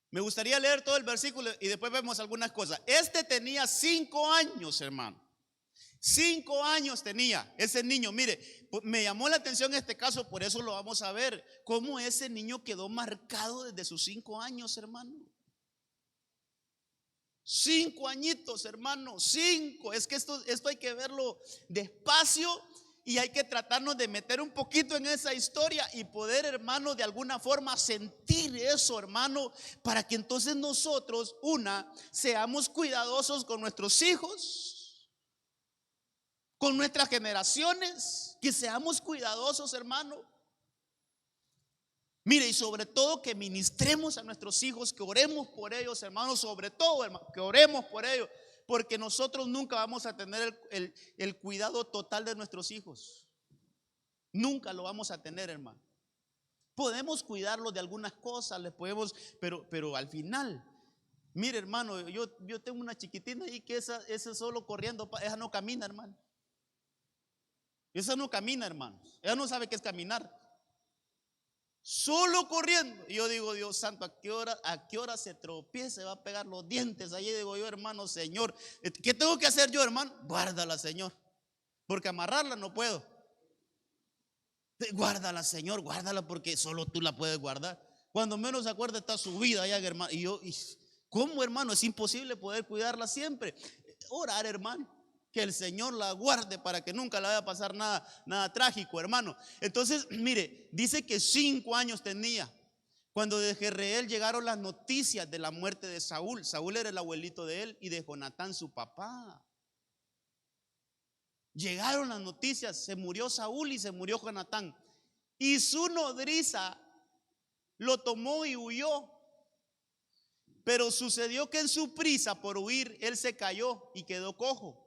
Me gustaría leer todo el versículo y después vemos algunas cosas. Este tenía 5 años, hermano. 5 años tenía ese niño. Mire, me llamó la atención este caso, por eso lo vamos a ver. Cómo ese niño quedó marcado desde sus 5 años, hermano. 5 añitos, hermano, 5. Es que esto hay que verlo despacio y hay que tratarnos de meter un poquito en esa historia y poder, hermano, de alguna forma sentir eso, hermano, para que entonces nosotros, seamos cuidadosos con nuestros hijos, con nuestras generaciones, que seamos cuidadosos, hermano. Mire, y sobre todo que ministremos a nuestros hijos, que oremos por ellos, hermanos, sobre todo, hermano, que oremos por ellos, porque nosotros nunca vamos a tener el cuidado total de nuestros hijos. Nunca lo vamos a tener, hermano. Podemos cuidarlos de algunas cosas, les podemos, pero al final, mire, hermano, yo tengo una chiquitina ahí que esa solo corriendo, esa no camina, hermano. Esa no camina, hermano. Ella no sabe qué es caminar. Solo corriendo. Y yo digo, Dios santo, ¿a qué hora se tropiece? Va a pegar los dientes. Allí digo yo, hermano, Señor, ¿qué tengo que hacer yo, hermano? Guárdala, Señor, porque amarrarla no puedo. Guárdala, Señor, guárdala, porque solo tú la puedes guardar. Cuando menos se acuerda está su vida allá, hermano. Y ¿cómo, hermano? Es imposible poder cuidarla siempre. Orar, hermano, que el Señor la guarde para que nunca le vaya a pasar nada trágico, hermano. Entonces, mire, dice que 5 años tenía cuando de Jezreel llegaron las noticias de la muerte de Saúl. Saúl era el abuelito de él y de Jonatán, su papá. Llegaron las noticias, se murió Saúl y se murió Jonatán. Y su nodriza lo tomó y huyó. Pero sucedió que en su prisa por huir, él se cayó y quedó cojo.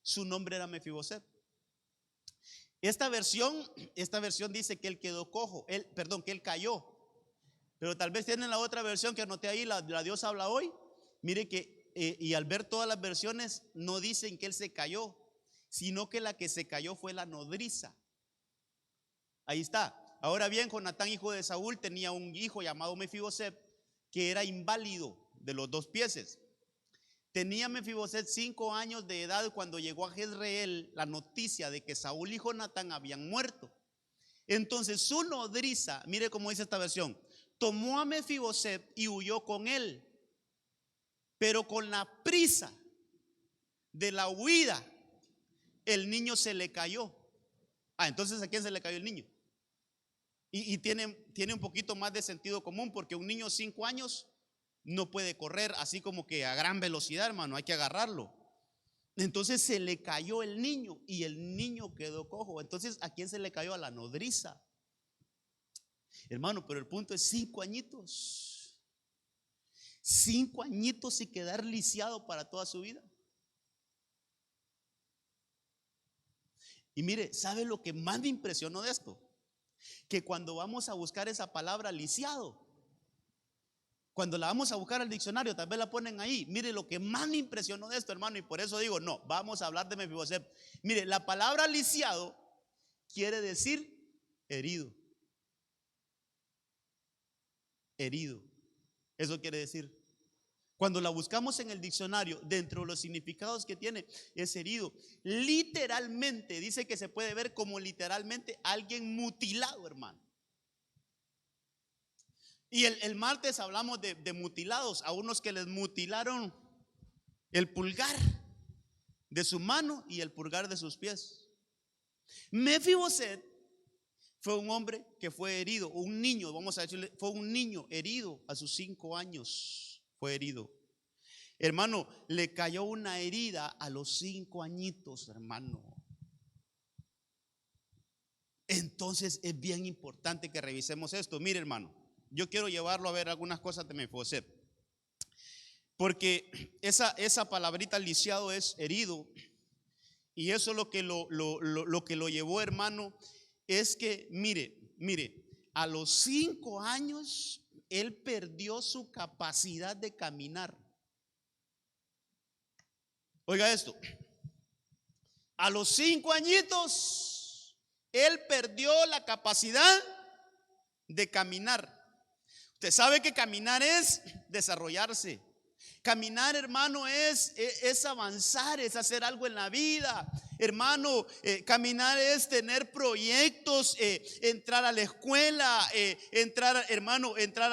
Su nombre era Mefiboset. Esta versión dice que él quedó cojo, que él cayó. Pero tal vez tienen la otra versión que anoté ahí, la Dios habla hoy. Mire que, y al ver todas las versiones, no dicen que él se cayó, sino que la que se cayó fue la nodriza. Ahí está. Ahora bien, Jonatán, hijo de Saúl, tenía un hijo llamado Mefiboset, que era inválido de los 2 pies. Tenía Mefiboset 5 años de edad cuando llegó a Jezreel la noticia de que Saúl y Jonatán habían muerto. Entonces su nodriza, mire cómo dice esta versión, tomó a Mefiboset y huyó con él. Pero con la prisa de la huida, el niño se le cayó. Entonces ¿a quién se le cayó el niño? Y tiene un poquito más de sentido común, porque un niño de 5 años no puede correr así como que a gran velocidad, hermano, hay que agarrarlo. Entonces se le cayó el niño y el niño quedó cojo. Entonces, ¿a quién se le cayó? A la nodriza. Hermano, pero el punto es 5 añitos. 5 añitos y quedar lisiado para toda su vida. Y mire, ¿sabe lo que más me impresionó de esto? Que cuando vamos a buscar esa palabra lisiado, cuando la vamos a buscar al diccionario, tal vez la ponen ahí. Mire, lo que más me impresionó de esto, hermano, y por eso digo, no, vamos a hablar de Mefiboset. Mire, la palabra lisiado quiere decir herido. Herido. Eso quiere decir. Cuando la buscamos en el diccionario, dentro de los significados que tiene, es herido. Literalmente, dice que se puede ver como literalmente alguien mutilado, hermano. Y el martes hablamos de mutilados, a unos que les mutilaron el pulgar de su mano y el pulgar de sus pies. Mefiboset fue un hombre que fue herido, un niño, vamos a decirle, fue un niño herido a sus 5 años, fue herido. Hermano, le cayó una herida a los 5 añitos, hermano. Entonces es bien importante que revisemos esto. Mire, hermano, yo quiero llevarlo a ver algunas cosas de Mefiboset, porque esa palabrita lisiado es herido. Y eso lo que lo llevó, hermano, es que, mire, a los 5 años él perdió su capacidad de caminar. Oiga esto, a los 5 añitos él perdió la capacidad de caminar. Usted sabe que caminar es desarrollarse. Caminar, hermano, es avanzar, es hacer algo en la vida. Hermano, caminar es tener proyectos, entrar a la escuela, entrar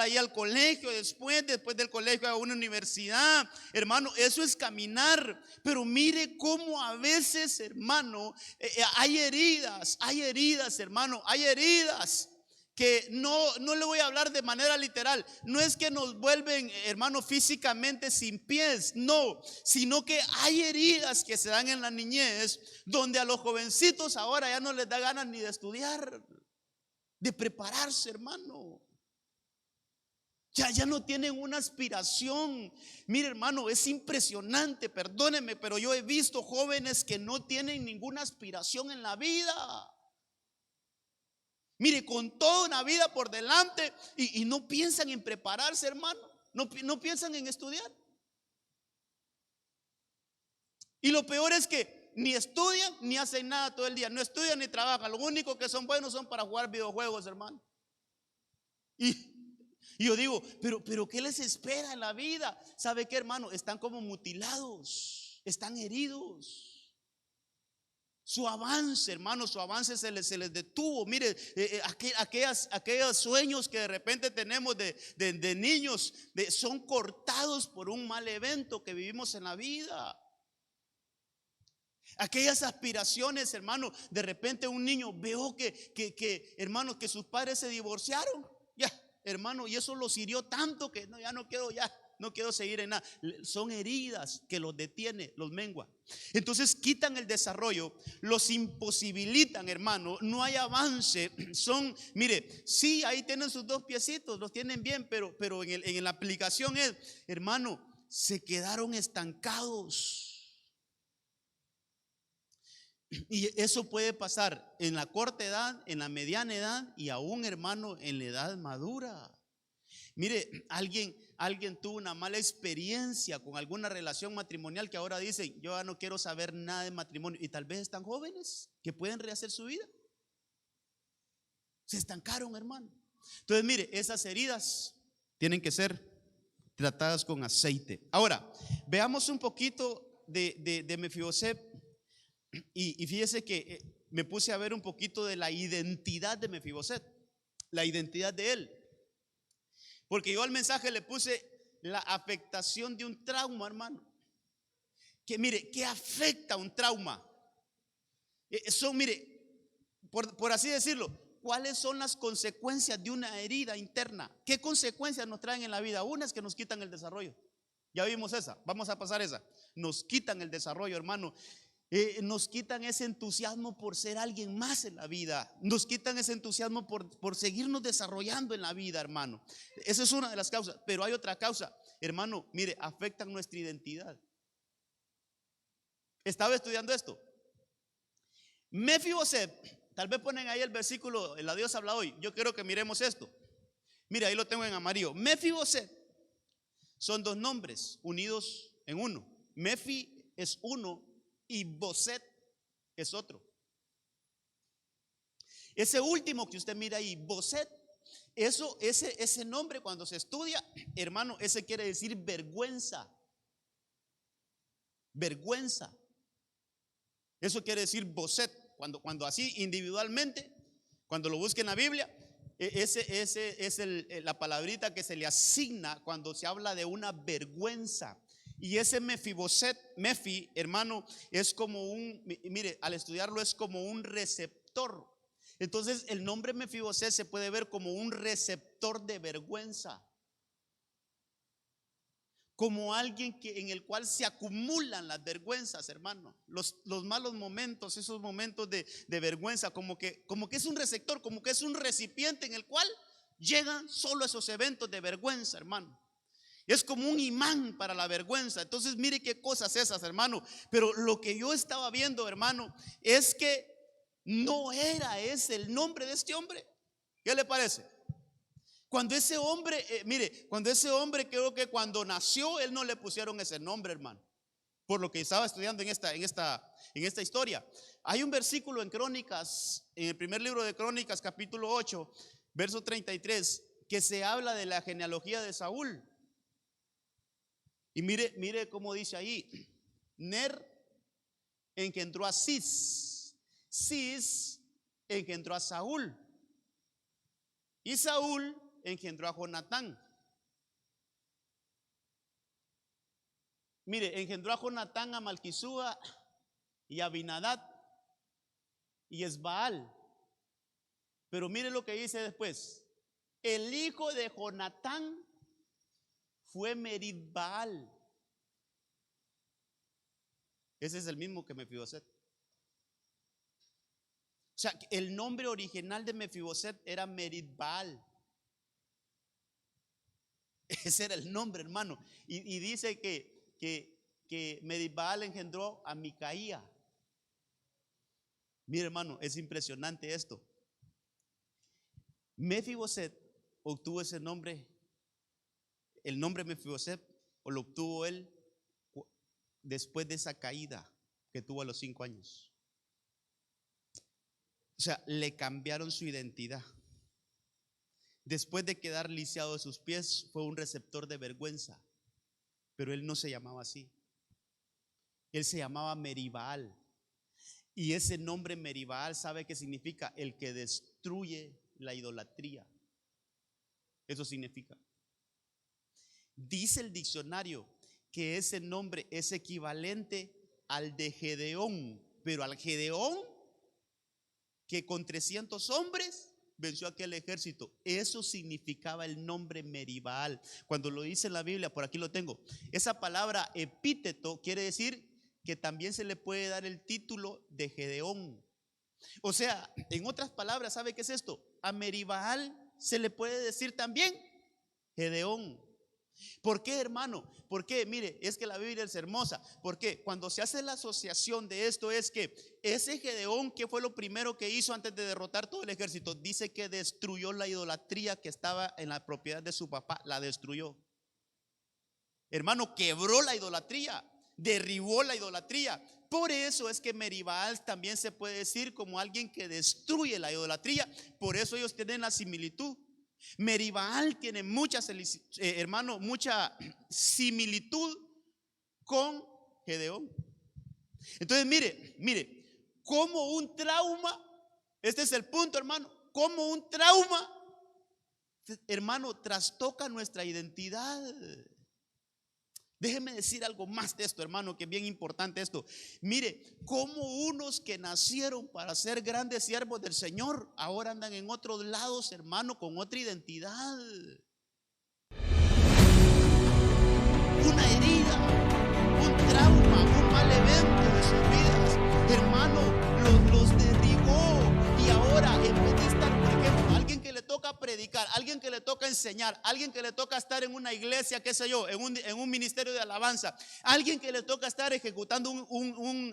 ahí al colegio, después del colegio a una universidad. Hermano, eso es caminar. Pero mire cómo a veces, hermano, hay heridas, hermano, hay heridas que no le voy a hablar de manera literal. No es que nos vuelven, hermano, físicamente sin pies, no, sino que hay heridas que se dan en la niñez, donde a los jovencitos ahora ya no les da ganas ni de estudiar, de prepararse, hermano. Ya no tienen una aspiración. Mire, hermano, es impresionante, perdónenme, pero yo he visto jóvenes que no tienen ninguna aspiración en la vida. Mire, con toda una vida por delante y no piensan en prepararse, hermano. No piensan en estudiar. Y lo peor es que ni estudian ni hacen nada todo el día. No estudian ni trabajan. Lo único que son buenos son para jugar videojuegos, hermano. Y yo digo, pero ¿qué les espera en la vida? ¿Sabe qué, hermano? Están como mutilados, están heridos. Su avance, hermano, su avance se les detuvo. Mire, aquellos sueños que de repente tenemos de niños, son cortados por un mal evento que vivimos en la vida. Aquellas aspiraciones, hermano, de repente un niño veo hermano, que sus padres se divorciaron. Ya, hermano, y eso los hirió tanto que no, ya no quiero seguir en nada. Son heridas que los detiene, los mengua. Entonces quitan el desarrollo, los imposibilitan, hermano. No hay avance. Mire, sí, ahí tienen sus 2 piecitos, los tienen bien, pero en la aplicación es, hermano, se quedaron estancados. Y eso puede pasar en la corta edad, en la mediana edad y aún, hermano, en la edad madura. Mire, alguien tuvo una mala experiencia con alguna relación matrimonial que ahora dicen, yo ya no quiero saber nada de matrimonio. Y tal vez están jóvenes que pueden rehacer su vida. Se estancaron, hermano. Entonces, mire, esas heridas tienen que ser tratadas con aceite. Ahora, veamos un poquito de Mefiboset. Y fíjese que me puse a ver un poquito de la identidad de Mefiboset, la identidad de él. Porque yo al mensaje le puse la afectación de un trauma, hermano. Que mire, ¿qué afecta un trauma? Mire, por así decirlo, ¿cuáles son las consecuencias de una herida interna? ¿Qué consecuencias nos traen en la vida? Una es que nos quitan el desarrollo. Ya vimos esa, vamos a pasar esa. Nos quitan el desarrollo, hermano. Nos quitan ese entusiasmo por ser alguien más en la vida. Nos quitan ese entusiasmo por seguirnos desarrollando en la vida, hermano. Esa es una de las causas. Pero hay otra causa, hermano, mire, afectan nuestra identidad. Estaba estudiando esto. Mefiboset, tal vez ponen ahí el versículo, la Dios habla hoy. Yo quiero que miremos esto. Mira, ahí lo tengo en amarillo. Mefiboset son dos nombres unidos en uno. Mefi es uno y Boset es otro. Ese último que usted mira ahí, Boset, ese nombre cuando se estudia, hermano, ese quiere decir vergüenza. Vergüenza. Eso quiere decir Boset. Cuando así individualmente, cuando lo busquen en la Biblia, ese es la palabrita que se le asigna cuando se habla de una vergüenza. Y ese Mefiboset, Mefi, hermano, es como mire, al estudiarlo es como un receptor. Entonces el nombre Mefiboset se puede ver como un receptor de vergüenza, como alguien en el cual se acumulan las vergüenzas, hermano. Los malos momentos, esos momentos de vergüenza, como que es un receptor, como que es un recipiente en el cual llegan solo esos eventos de vergüenza, hermano. Es como un imán para la vergüenza. Entonces mire qué cosas esas, hermano. Pero lo que yo estaba viendo, hermano, es que no era ese el nombre de este hombre. ¿Qué le parece? Cuando ese hombre, cuando ese hombre, creo que cuando nació, él no le pusieron ese nombre, hermano. Por lo que estaba estudiando en esta historia. Hay un versículo en Crónicas, en el primer libro de Crónicas, capítulo 8, verso 33, que se habla de la genealogía de Saúl. Y mire cómo dice ahí: Ner engendró a Cis, Cis engendró a Saúl, y Saúl engendró a Jonatán. Mire, engendró a Jonatán, a Malquisúa y a Abinadab y Esbaal. Pero mire lo que dice después: el hijo de Jonatán fue Meridbaal. Ese es el mismo que Mefiboset. O sea, el nombre original de Mefiboset era Meridbaal. Ese era el nombre, hermano. Y dice que Meridbaal engendró a Micaía. Mire, hermano, es impresionante esto. Mefiboset obtuvo ese nombre. El nombre Mefiboset lo obtuvo él después de esa caída que tuvo a los 5 años. O sea, le cambiaron su identidad. Después de quedar lisiado de sus pies, fue un receptor de vergüenza. Pero él no se llamaba así. Él se llamaba Meribaal. Y ese nombre Meribaal, ¿sabe qué significa? El que destruye la idolatría. Eso significa. Dice el diccionario que ese nombre es equivalente al de Gedeón, pero al Gedeón que con 300 hombres venció aquel ejército. Eso significaba el nombre Meribaal. Cuando lo dice en la Biblia, por aquí lo tengo, esa palabra epíteto quiere decir que también se le puede dar el título de Gedeón. O sea, en otras palabras, ¿sabe qué es esto? A Meribaal se le puede decir también Gedeón. ¿Por qué, hermano? ¿Por qué? Mire, es que la Biblia es hermosa. Porque cuando se hace la asociación de esto es que ese Gedeón, ¿qué fue lo primero que hizo antes de derrotar todo el ejército? Dice que destruyó la idolatría que estaba en la propiedad de su papá. La destruyó. Hermano, quebró la idolatría, derribó la idolatría. Por eso es que Meribaal también se puede decir como alguien que destruye la idolatría. Por eso ellos tienen la similitud. Meribaal tiene mucha similitud con Gedeón. Entonces mire, como un trauma, este es el punto, hermano, como un trauma, hermano, trastoca nuestra identidad. Déjeme decir algo más de esto, hermano, que es bien importante esto. Mire, como unos que nacieron para ser grandes siervos del Señor, ahora andan en otros lados, hermano, con otra identidad. Una herida, un trauma, un mal evento de sus vidas, hermano, los derribó. Y ahora, en vez de estar, por ejemplo, alguien que le toca predicar, alguien que le toca enseñar, alguien que le toca estar en una iglesia, qué sé yo, en un ministerio de alabanza, alguien que le toca estar ejecutando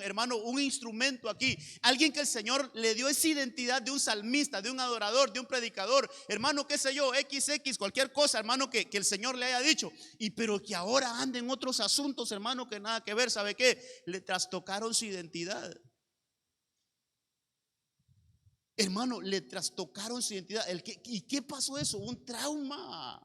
hermano, un instrumento aquí, alguien que el Señor le dio esa identidad de un salmista, de un adorador, de un predicador, hermano, qué sé yo, XX, cualquier cosa, hermano, que el Señor le haya dicho, pero que ahora anda en otros asuntos, hermano, que nada que ver. ¿Sabe qué? Le trastocaron su identidad. Hermano, le trastocaron su identidad. ¿Y qué pasó eso? Un trauma.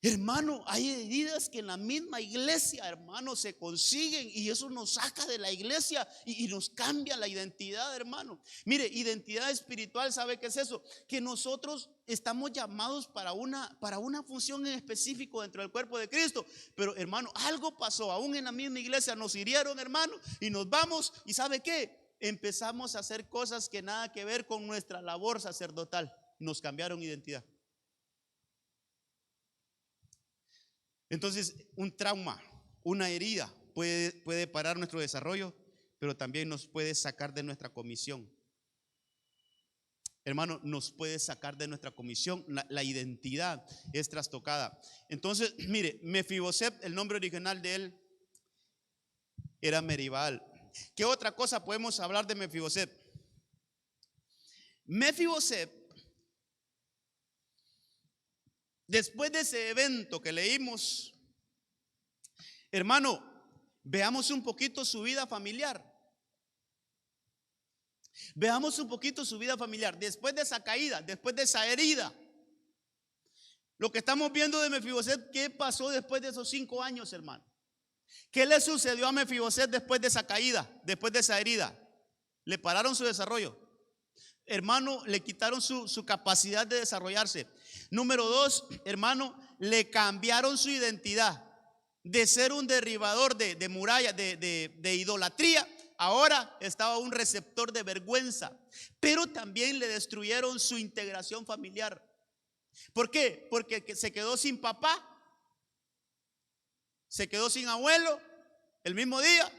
Hermano, hay heridas que en la misma iglesia, hermano, se consiguen, y eso nos saca de la iglesia y nos cambia la identidad, hermano. Mire, identidad espiritual, ¿sabe qué es eso? Que nosotros estamos llamados para una función en específico dentro del cuerpo de Cristo. Pero, hermano, algo pasó, aún en la misma iglesia nos hirieron, hermano, y nos vamos, y ¿sabe qué? Empezamos a hacer cosas que nada que ver con nuestra labor sacerdotal. Nos cambiaron identidad. Entonces, un trauma, una herida puede parar nuestro desarrollo, pero también nos puede sacar de nuestra comisión. Hermano, nos puede sacar de nuestra comisión. La identidad es trastocada. Entonces, mire, Mefiboset, el nombre original de él era Meribal. ¿Qué otra cosa podemos hablar de Mefiboset? Mefiboset, después de ese evento que leímos, hermano, veamos un poquito su vida familiar. Veamos un poquito su vida familiar. Después de esa caída, después de esa herida, lo que estamos viendo de Mefiboset, ¿qué pasó después de esos 5 años, hermano? ¿Qué le sucedió a Mefiboset después de esa caída, después de esa herida? Le pararon su desarrollo. Hermano, le quitaron su capacidad de desarrollarse. Número 2, hermano, le cambiaron su identidad. De ser un derribador de muralla, de idolatría, ahora estaba un receptor de vergüenza. Pero también le destruyeron su integración familiar. ¿Por qué? Porque se quedó sin papá, se quedó sin abuelo el mismo día.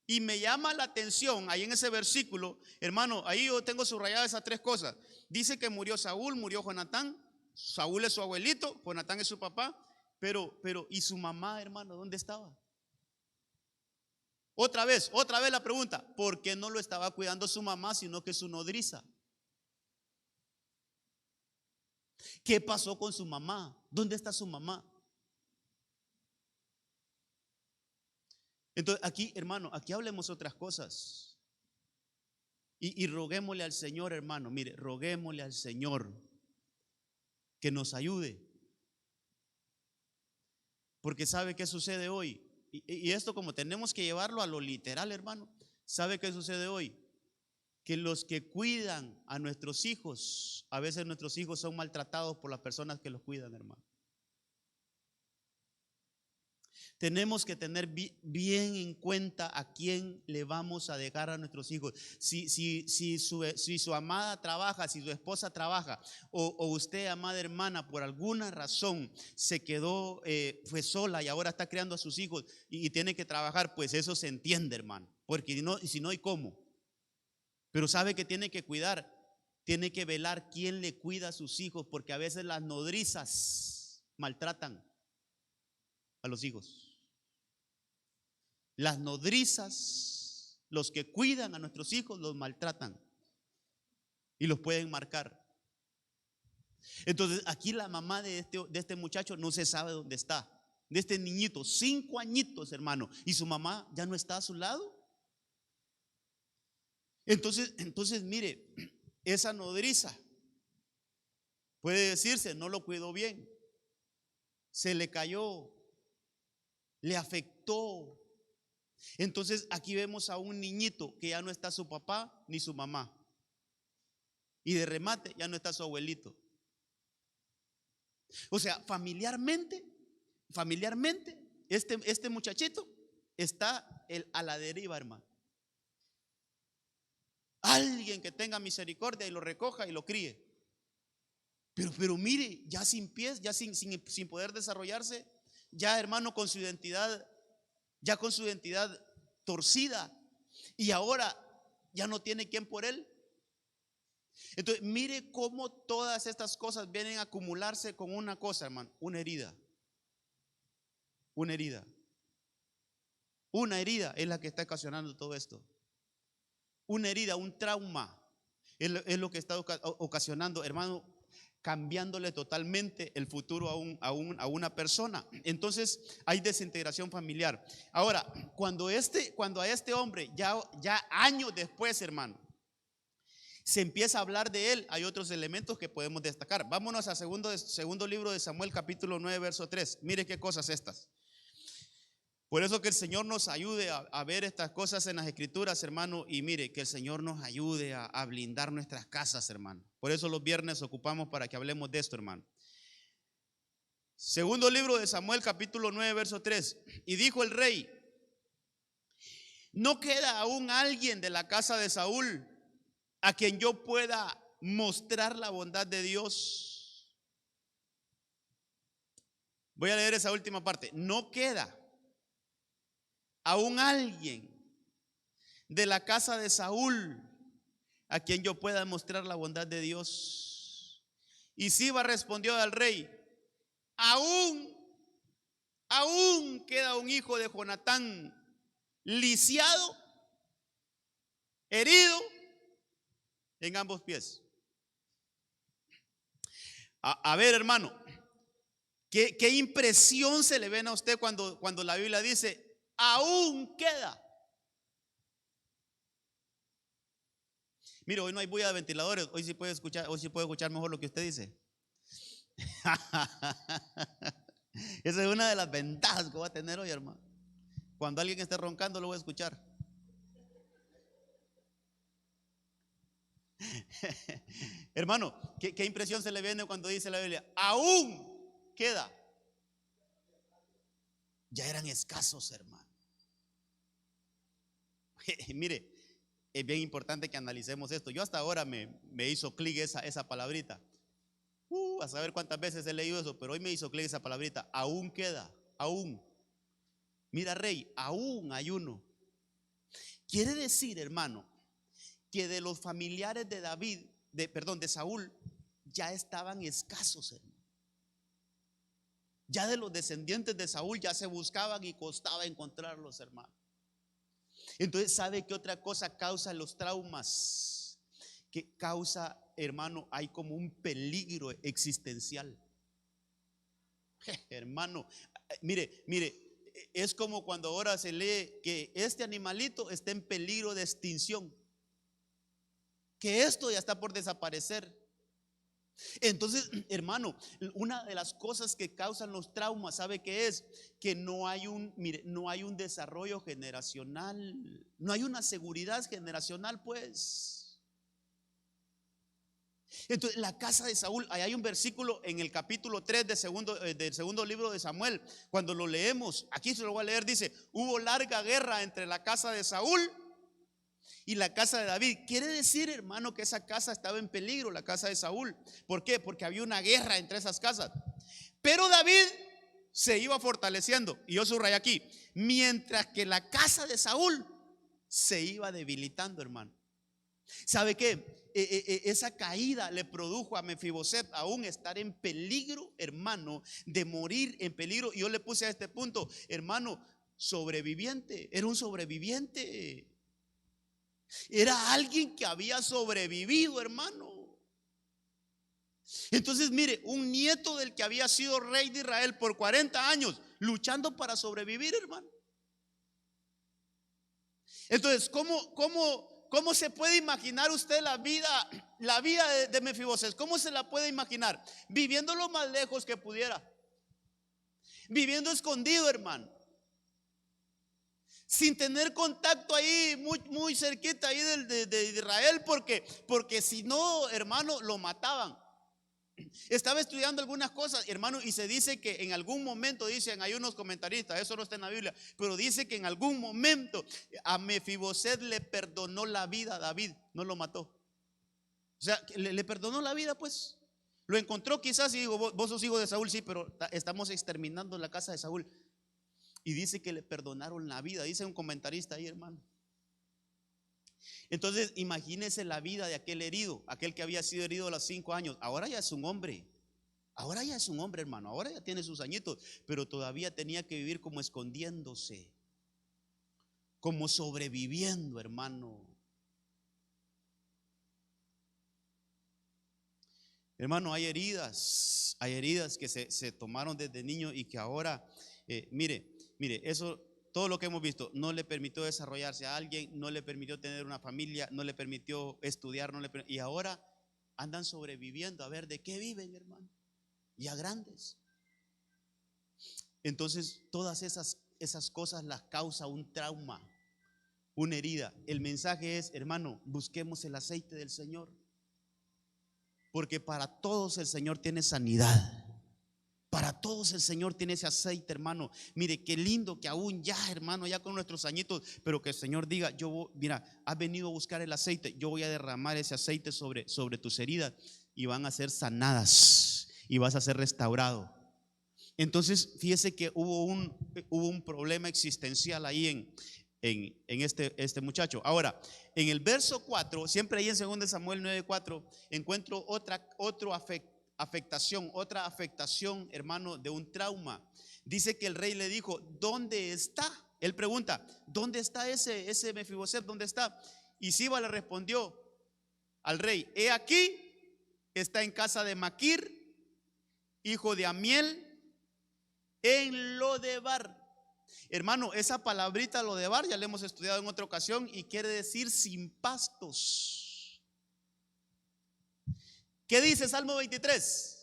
Y me llama la atención ahí en ese versículo, hermano, ahí yo tengo subrayadas esas 3 cosas. Dice que murió Saúl, murió Jonatán. Saúl es su abuelito, Jonatán es su papá. Pero, ¿y su mamá, hermano, dónde estaba? Otra vez la pregunta, ¿por qué no lo estaba cuidando su mamá, sino que su nodriza? ¿Qué pasó con su mamá? ¿Dónde está su mamá? Entonces aquí, hermano, aquí hablemos otras cosas. Y roguémosle al Señor, hermano, mire, roguémosle al Señor que nos ayude. Porque ¿sabe qué sucede hoy? Y esto, como tenemos que llevarlo a lo literal, hermano, ¿sabe qué sucede hoy? Que los que cuidan a nuestros hijos, a veces nuestros hijos son maltratados por las personas que los cuidan, hermano. Tenemos que tener bien en cuenta a quién le vamos a dejar a nuestros hijos. Si su amada trabaja, si su esposa trabaja, o usted, amada hermana, por alguna razón se quedó, fue sola y ahora está criando a sus hijos y tiene que trabajar, pues eso se entiende, hermano. Porque si no, ¿y cómo? Pero sabe que tiene que cuidar, tiene que velar quién le cuida a sus hijos, porque a veces las nodrizas maltratan a los hijos. Las nodrizas, los que cuidan a nuestros hijos, los maltratan y los pueden marcar. Entonces aquí la mamá de este muchacho no se sabe dónde está. De este niñito, 5 añitos, hermano, y su mamá ya no está a su lado. Entonces mire, esa nodriza puede decirse, no lo cuidó bien, se le cayó, le afectó. Entonces aquí vemos a un niñito que ya no está su papá ni su mamá, y de remate ya no está su abuelito. O sea, familiarmente este muchachito está a la deriva, hermano. Alguien que tenga misericordia y lo recoja y lo críe. Pero mire, ya sin pies, ya sin poder desarrollarse, ya, hermano, con su identidad torcida, y ahora ya no tiene quien por él. Entonces, mire cómo todas estas cosas vienen a acumularse con una cosa, hermano, una herida. Una herida. Una herida es la que está ocasionando todo esto. Una herida, un trauma es lo que está ocasionando, hermano, cambiándole totalmente el futuro a una persona. Entonces hay desintegración familiar. Ahora, cuando a este hombre, ya años después, hermano, se empieza a hablar de él, hay otros elementos que podemos destacar. Vámonos a segundo libro de Samuel, capítulo 9, verso 3. Mire qué cosas estas. Por eso que el Señor nos ayude a ver estas cosas en las Escrituras, hermano. Y mire, que el Señor nos ayude a blindar nuestras casas, hermano. Por eso los viernes ocupamos para que hablemos de esto, hermano. Segundo libro de Samuel, capítulo 9, verso 3. Y dijo el rey: ¿no queda aún alguien de la casa de Saúl a quien yo pueda mostrar la bondad de Dios? Voy a leer esa última parte. No queda aún alguien de la casa de Saúl a quien yo pueda mostrar la bondad de Dios. Y Siba respondió al rey: aún queda un hijo de Jonatán, lisiado, herido en ambos pies. A ver, hermano, ¿qué impresión se le ven a usted cuando la Biblia dice aún queda? Mire, hoy no hay bulla de ventiladores, hoy sí puede escuchar mejor lo que usted dice. Esa es una de las ventajas que voy a tener hoy, hermano. Cuando alguien esté roncando, lo voy a escuchar. Hermano, ¿qué impresión se le viene cuando dice la Biblia aún queda? Ya eran escasos, hermano. Mire, es bien importante que analicemos esto. Yo hasta ahora me hizo clic esa palabrita. A saber cuántas veces he leído eso, pero hoy me hizo clic esa palabrita. Aún queda, aún. Mira, rey, aún hay uno. Quiere decir, hermano, que de los familiares de de Saúl, ya estaban escasos, hermano. Ya de los descendientes de Saúl ya se buscaban y costaba encontrarlos, hermano. Entonces, ¿sabe qué otra cosa causa los traumas? Que causa, hermano, hay como un peligro existencial. Hermano, mire, es como cuando ahora se lee que este animalito está en peligro de extinción, que esto ya está por desaparecer. Entonces, hermano, una de las cosas que causan los traumas, ¿sabe qué es? Que no hay un desarrollo generacional, no hay una seguridad generacional, pues. Entonces, la casa de Saúl, ahí hay un versículo en el capítulo 3 del segundo libro de Samuel. Cuando lo leemos, aquí se lo voy a leer, dice: hubo larga guerra entre la casa de Saúl y la casa de David. Quiere decir, hermano, que esa casa estaba en peligro, la casa de Saúl. ¿Por qué? Porque había una guerra entre esas casas. Pero David se iba fortaleciendo. Y yo subrayé aquí: mientras que la casa de Saúl se iba debilitando, hermano. ¿Sabe qué? Esa caída le produjo a Mefiboset aún estar en peligro, hermano, de morir en peligro. Y yo le puse a este punto, hermano, sobreviviente. Era un sobreviviente. Era alguien que había sobrevivido, hermano. Entonces, mire, un nieto del que había sido rey de Israel por 40 años, luchando para sobrevivir, hermano. Entonces, ¿cómo se puede imaginar usted la vida de Mefiboset? ¿Cómo se la puede imaginar? Viviendo lo más lejos que pudiera, viviendo escondido, hermano, sin tener contacto ahí muy cerquita ahí de Israel, porque si no, hermano, lo mataban. Estaba estudiando algunas cosas, hermano, y se dice que en algún momento, dicen, hay unos comentaristas, eso no está en la Biblia, pero dice que en algún momento a Mefiboset le perdonó la vida a David, no lo mató. O sea, le perdonó la vida, pues. Lo encontró quizás y dijo: vos sos hijo de Saúl, sí, pero estamos exterminando la casa de Saúl. Y dice que le perdonaron la vida, dice un comentarista ahí, hermano. Entonces, imagínese la vida de aquel herido, aquel que había sido herido a los 5 años. Ahora ya es un hombre. Ahora ya es un hombre, hermano. Ahora ya tiene sus añitos, pero todavía tenía que vivir como escondiéndose, como sobreviviendo, hermano. Hermano, hay heridas que se tomaron desde niño y que ahora, mire, eso, todo lo que hemos visto, no le permitió desarrollarse a alguien, no le permitió tener una familia, no le permitió estudiar, y ahora andan sobreviviendo. A ver, ¿de qué viven, hermano? Ya grandes. Entonces, todas esas cosas las causa un trauma, una herida. El mensaje es, hermano, busquemos el aceite del Señor. Porque para todos el Señor tiene sanidad. Para todos el Señor tiene ese aceite, hermano. Mire, qué lindo que aún ya, hermano, ya con nuestros añitos, pero que el Señor diga, mira, has venido a buscar el aceite, yo voy a derramar ese aceite sobre tus heridas y van a ser sanadas y vas a ser restaurado. Entonces, fíjese que hubo un problema existencial ahí en este muchacho. Ahora, en el verso 4, siempre ahí en 2 Samuel 9:4, encuentro otra afectación, hermano, de un trauma. Dice que el rey le dijo, ¿dónde está? Él pregunta, ¿dónde está ese Mefiboset? ¿Dónde está? Y Siba le respondió al rey, he aquí, está en casa de Maquir, hijo de Amiel, en Lodebar. Hermano, esa palabrita Lodebar ya la hemos estudiado en otra ocasión y quiere decir sin pastos. ¿Qué dice Salmo 23?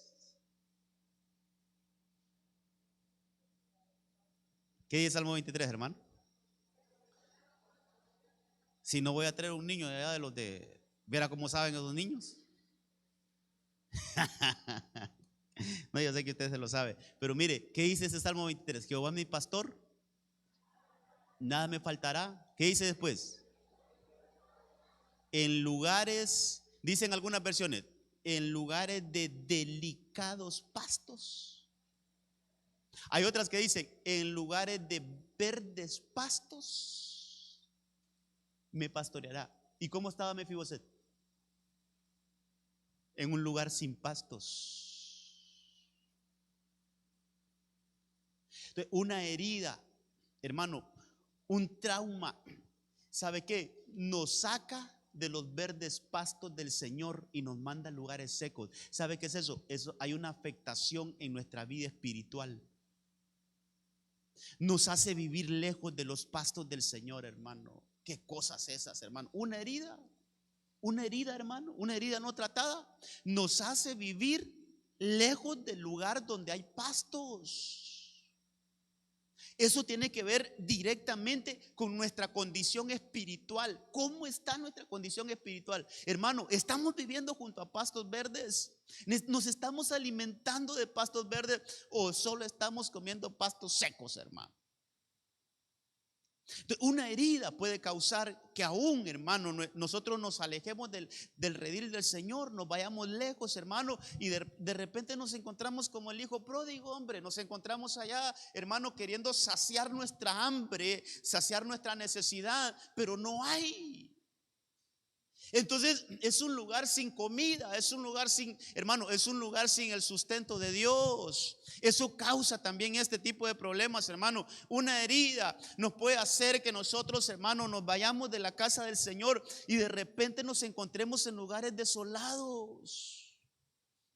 ¿Qué dice Salmo 23, hermano? Si no voy a traer un niño de allá de los de, ¿viera cómo saben esos niños? No, yo sé que usted se lo sabe, pero mire, ¿qué dice ese Salmo 23? Jehová es mi pastor, nada me faltará. ¿Qué dice después? En lugares, dicen algunas versiones, en lugares de delicados pastos. Hay otras que dicen, en lugares de verdes pastos me pastoreará. ¿Y cómo estaba Mefiboset? En un lugar sin pastos. Entonces, una herida, hermano, un trauma, ¿sabe qué? Nos saca de los verdes pastos del Señor y nos manda a lugares secos. ¿Sabe qué es eso? Eso, hay una afectación en nuestra vida espiritual. Nos hace vivir lejos de los pastos del Señor, hermano. ¿Qué cosas esas, hermano? Una herida, hermano, una herida no tratada, nos hace vivir lejos del lugar donde hay pastos. Eso tiene que ver directamente con nuestra condición espiritual. ¿Cómo está nuestra condición espiritual? Hermano, ¿estamos viviendo junto a pastos verdes? ¿Nos estamos alimentando de pastos verdes o solo estamos comiendo pastos secos, hermano? Una herida puede causar que aún, hermano, nosotros nos alejemos del redil del Señor, nos vayamos lejos, hermano, y de repente nos encontramos como el hijo pródigo, hombre. Nos encontramos allá, hermano, queriendo saciar nuestra hambre, saciar nuestra necesidad, pero no hay. Entonces es un lugar sin comida, es un lugar sin, hermano, es un lugar sin el sustento de Dios. Eso causa también este tipo de problemas, hermano. Una herida nos puede hacer que nosotros, hermano, nos vayamos de la casa del Señor y de repente nos encontremos en lugares desolados,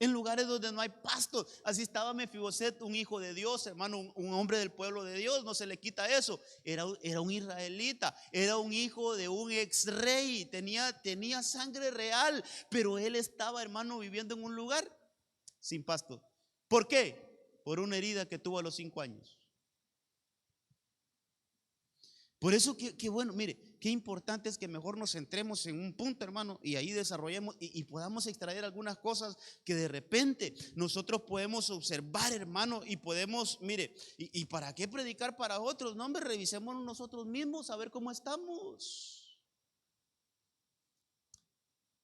en lugares donde no hay pasto. Así estaba Mefiboset, un hijo de Dios, hermano, un hombre del pueblo de Dios. No se le quita eso. Era un israelita, era un hijo de un ex rey, tenía sangre real, pero él estaba, hermano, viviendo en un lugar sin pasto. ¿Por qué? Por una herida que tuvo a los 5 años. Por eso que bueno, mire, qué importante es que mejor nos centremos en un punto, hermano, y ahí desarrollemos y podamos extraer algunas cosas que de repente nosotros podemos observar, hermano, y podemos, mire, y para qué predicar para otros. No, hombre, revisémonos nosotros mismos a ver cómo estamos.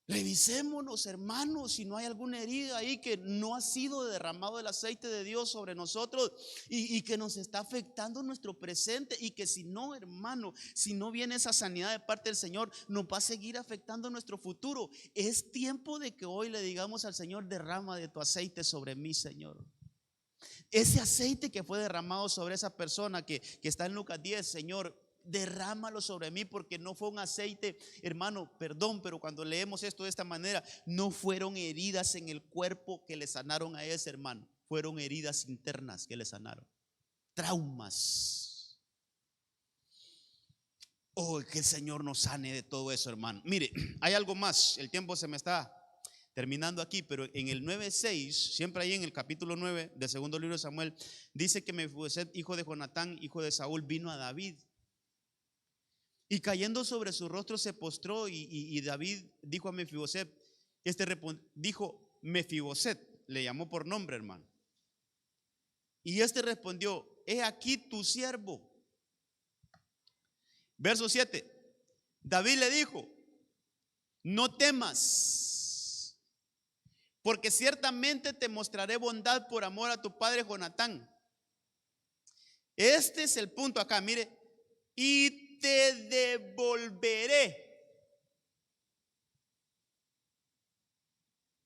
Revisémonos, hermanos, si no hay alguna herida ahí que no ha sido derramado el aceite de Dios sobre nosotros y que nos está afectando nuestro presente, y que si no, hermano, si no viene esa sanidad de parte del Señor, nos va a seguir afectando nuestro futuro. Es tiempo de que hoy le digamos al Señor: derrama de tu aceite sobre mí, Señor. Ese aceite que fue derramado sobre esa persona que está en Lucas 10, Señor, derrámalo sobre mí, porque no fue un aceite, hermano, perdón, pero cuando leemos esto de esta manera, no fueron heridas en el cuerpo que le sanaron a ese hermano, fueron heridas internas que le sanaron, traumas. Oh, que el Señor nos sane de todo eso, hermano. Mire, hay algo más, el tiempo se me está terminando aquí, pero en el 9:6, siempre ahí en el capítulo 9 del segundo libro de Samuel, dice que Mefiboset, hijo de Jonatán, hijo de Saúl, vino a David. Y cayendo sobre su rostro se postró, y David dijo a Mefiboset, dijo Mefiboset, le llamó por nombre, hermano. Y este respondió: he aquí tu siervo. Verso 7, David le dijo: no temas, porque ciertamente te mostraré bondad por amor a tu padre Jonatán. Este es el punto acá, mire. Y te devolveré.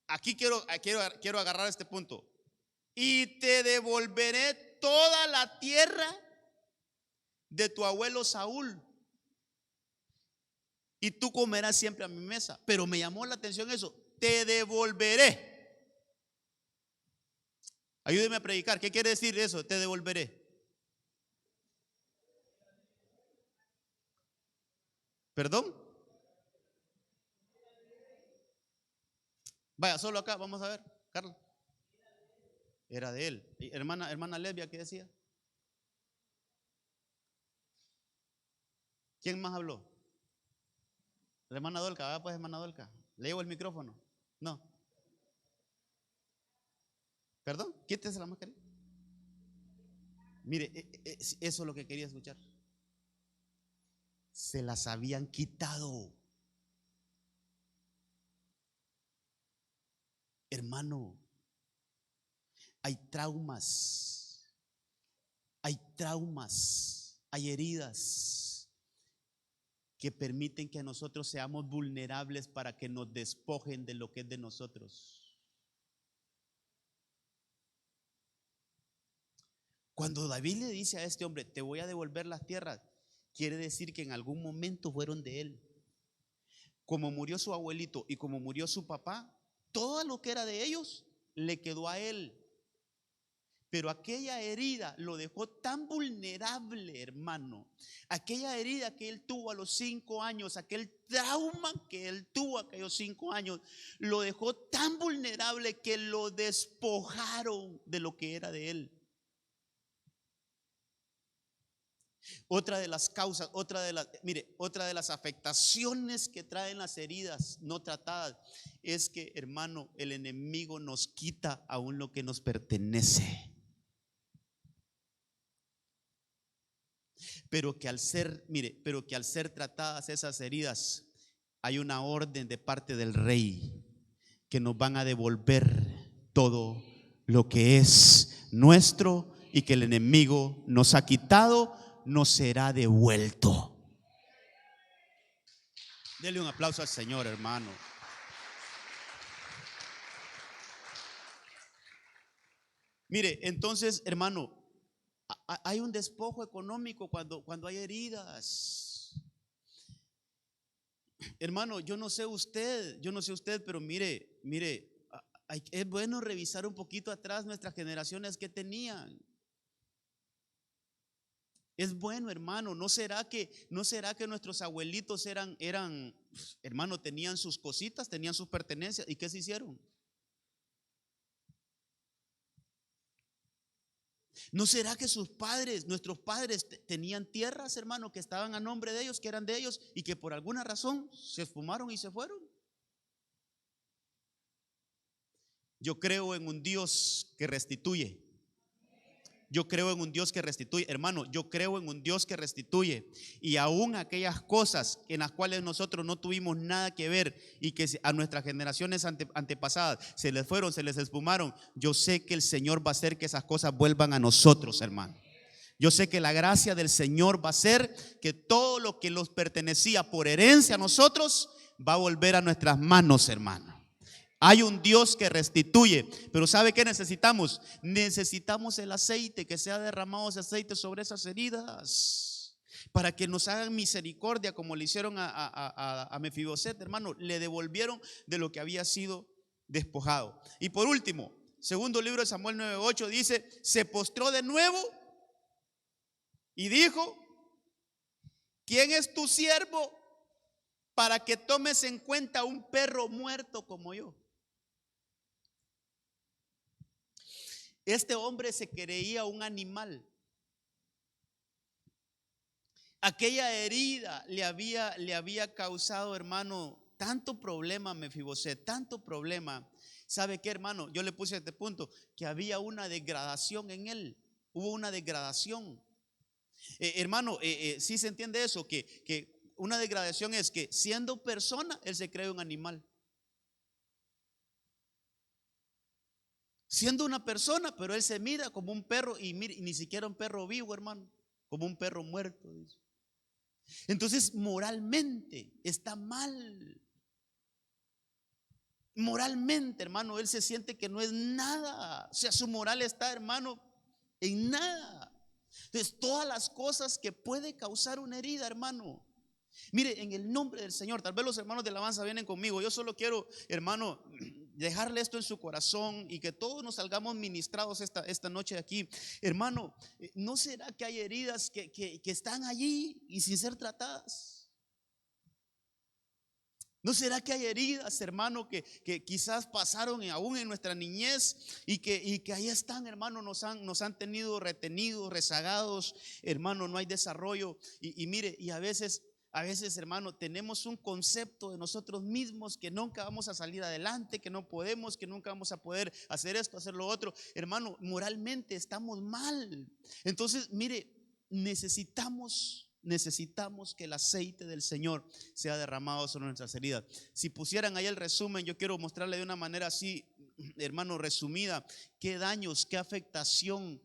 Aquí quiero agarrar este punto. Y te devolveré toda la tierra de tu abuelo Saúl, y tú comerás siempre a mi mesa. Pero me llamó la atención eso: te devolveré. Ayúdeme a predicar. ¿Qué quiere decir eso? Te devolveré. ¿Perdón? Vaya, solo acá, vamos a ver, Carla. Era de él. Hermana Lesbia, ¿qué decía? ¿Quién más habló? La hermana Dolca. Pues hermana Dolca, le llevo el micrófono. No. ¿Perdón? Quítese la mascarilla. Mire, eso es lo que quería escuchar. Se las habían quitado. Hermano, hay traumas, hay heridas que permiten que nosotros seamos vulnerables para que nos despojen de lo que es de nosotros. Cuando David le dice a este hombre: te voy a devolver las tierras, quiere decir que en algún momento fueron de él. Como murió su abuelito y como murió su papá, todo lo que era de ellos le quedó a él. Pero aquella herida lo dejó tan vulnerable, hermano. Aquella herida que él tuvo a los 5 años, aquel trauma que él tuvo a aquellos 5 años, lo dejó tan vulnerable que lo despojaron de lo que era de él. Otra de las causas, otra de las afectaciones que traen las heridas no tratadas es que, hermano, el enemigo nos quita aún lo que nos pertenece. Pero que al ser tratadas esas heridas, hay una orden de parte del rey que nos van a devolver todo lo que es nuestro, y que el enemigo nos ha quitado, nos será devuelto. Dele un aplauso al Señor, hermano. Mire, entonces, hermano, hay un despojo económico cuando hay heridas. Hermano, yo no sé usted, pero mire, es bueno revisar un poquito atrás nuestras generaciones que tenían. Es bueno, hermano. ¿No será que nuestros abuelitos eran, hermano, tenían sus cositas, tenían sus pertenencias? ¿Y qué se hicieron? ¿No será que nuestros padres tenían tierras, hermano, que estaban a nombre de ellos, que eran de ellos, y que por alguna razón se esfumaron y se fueron? Yo creo en un Dios que restituye. yo creo en un Dios que restituye. Hermano, yo creo en un Dios que restituye. Y aún aquellas cosas en las cuales nosotros no tuvimos nada que ver y que a nuestras generaciones antepasadas se les fueron, se les esfumaron, yo sé que el Señor va a hacer que esas cosas vuelvan a nosotros, hermano. Yo sé que la gracia del Señor va a hacer que todo lo que nos pertenecía por herencia a nosotros va a volver a nuestras manos, hermano. Hay un Dios que restituye, pero ¿sabe qué necesitamos? Necesitamos el aceite, que sea derramado ese aceite sobre esas heridas, para que nos hagan misericordia, como le hicieron a Mefiboset, hermano. Le devolvieron de lo que había sido despojado. Y por último, segundo libro de Samuel 9:8 dice: se postró de nuevo y dijo: ¿quién es tu siervo para que tomes en cuenta un perro muerto como yo? Este hombre se creía un animal. Aquella herida le había causado, hermano, tanto problema a Mefiboset, tanto problema. ¿Sabe qué, hermano? Yo le puse este punto, que había una degradación en él. Hubo una degradación. Hermano, ¿sí se entiende eso? Que una degradación es que siendo persona, él se cree un animal. Siendo una persona, pero él se mira como un perro, y ni siquiera un perro vivo, hermano, como un perro muerto, dice. Entonces, moralmente está mal. Moralmente, hermano, él se siente que no es nada. O sea, su moral está, hermano, en nada. Entonces, todas las cosas que puede causar una herida, hermano. Mire, en el nombre del Señor, tal vez los hermanos de alabanza vienen conmigo. Yo solo quiero, hermano, dejarle esto en su corazón y que todos nos salgamos ministrados esta noche de aquí. Hermano, ¿no será que hay heridas que están allí y sin ser tratadas? ¿No será que hay heridas, hermano, que quizás pasaron aún en nuestra niñez y que ahí están, hermano, nos han tenido retenidos, rezagados, hermano, no hay desarrollo? Y mire, y a veces, hermano, tenemos un concepto de nosotros mismos que nunca vamos a salir adelante, que no podemos, que nunca vamos a poder hacer esto, hacer lo otro. Hermano, moralmente estamos mal. Entonces, mire, necesitamos que el aceite del Señor sea derramado sobre nuestras heridas. Si pusieran ahí el resumen, yo quiero mostrarle de una manera así, hermano, resumida, qué daños, qué afectación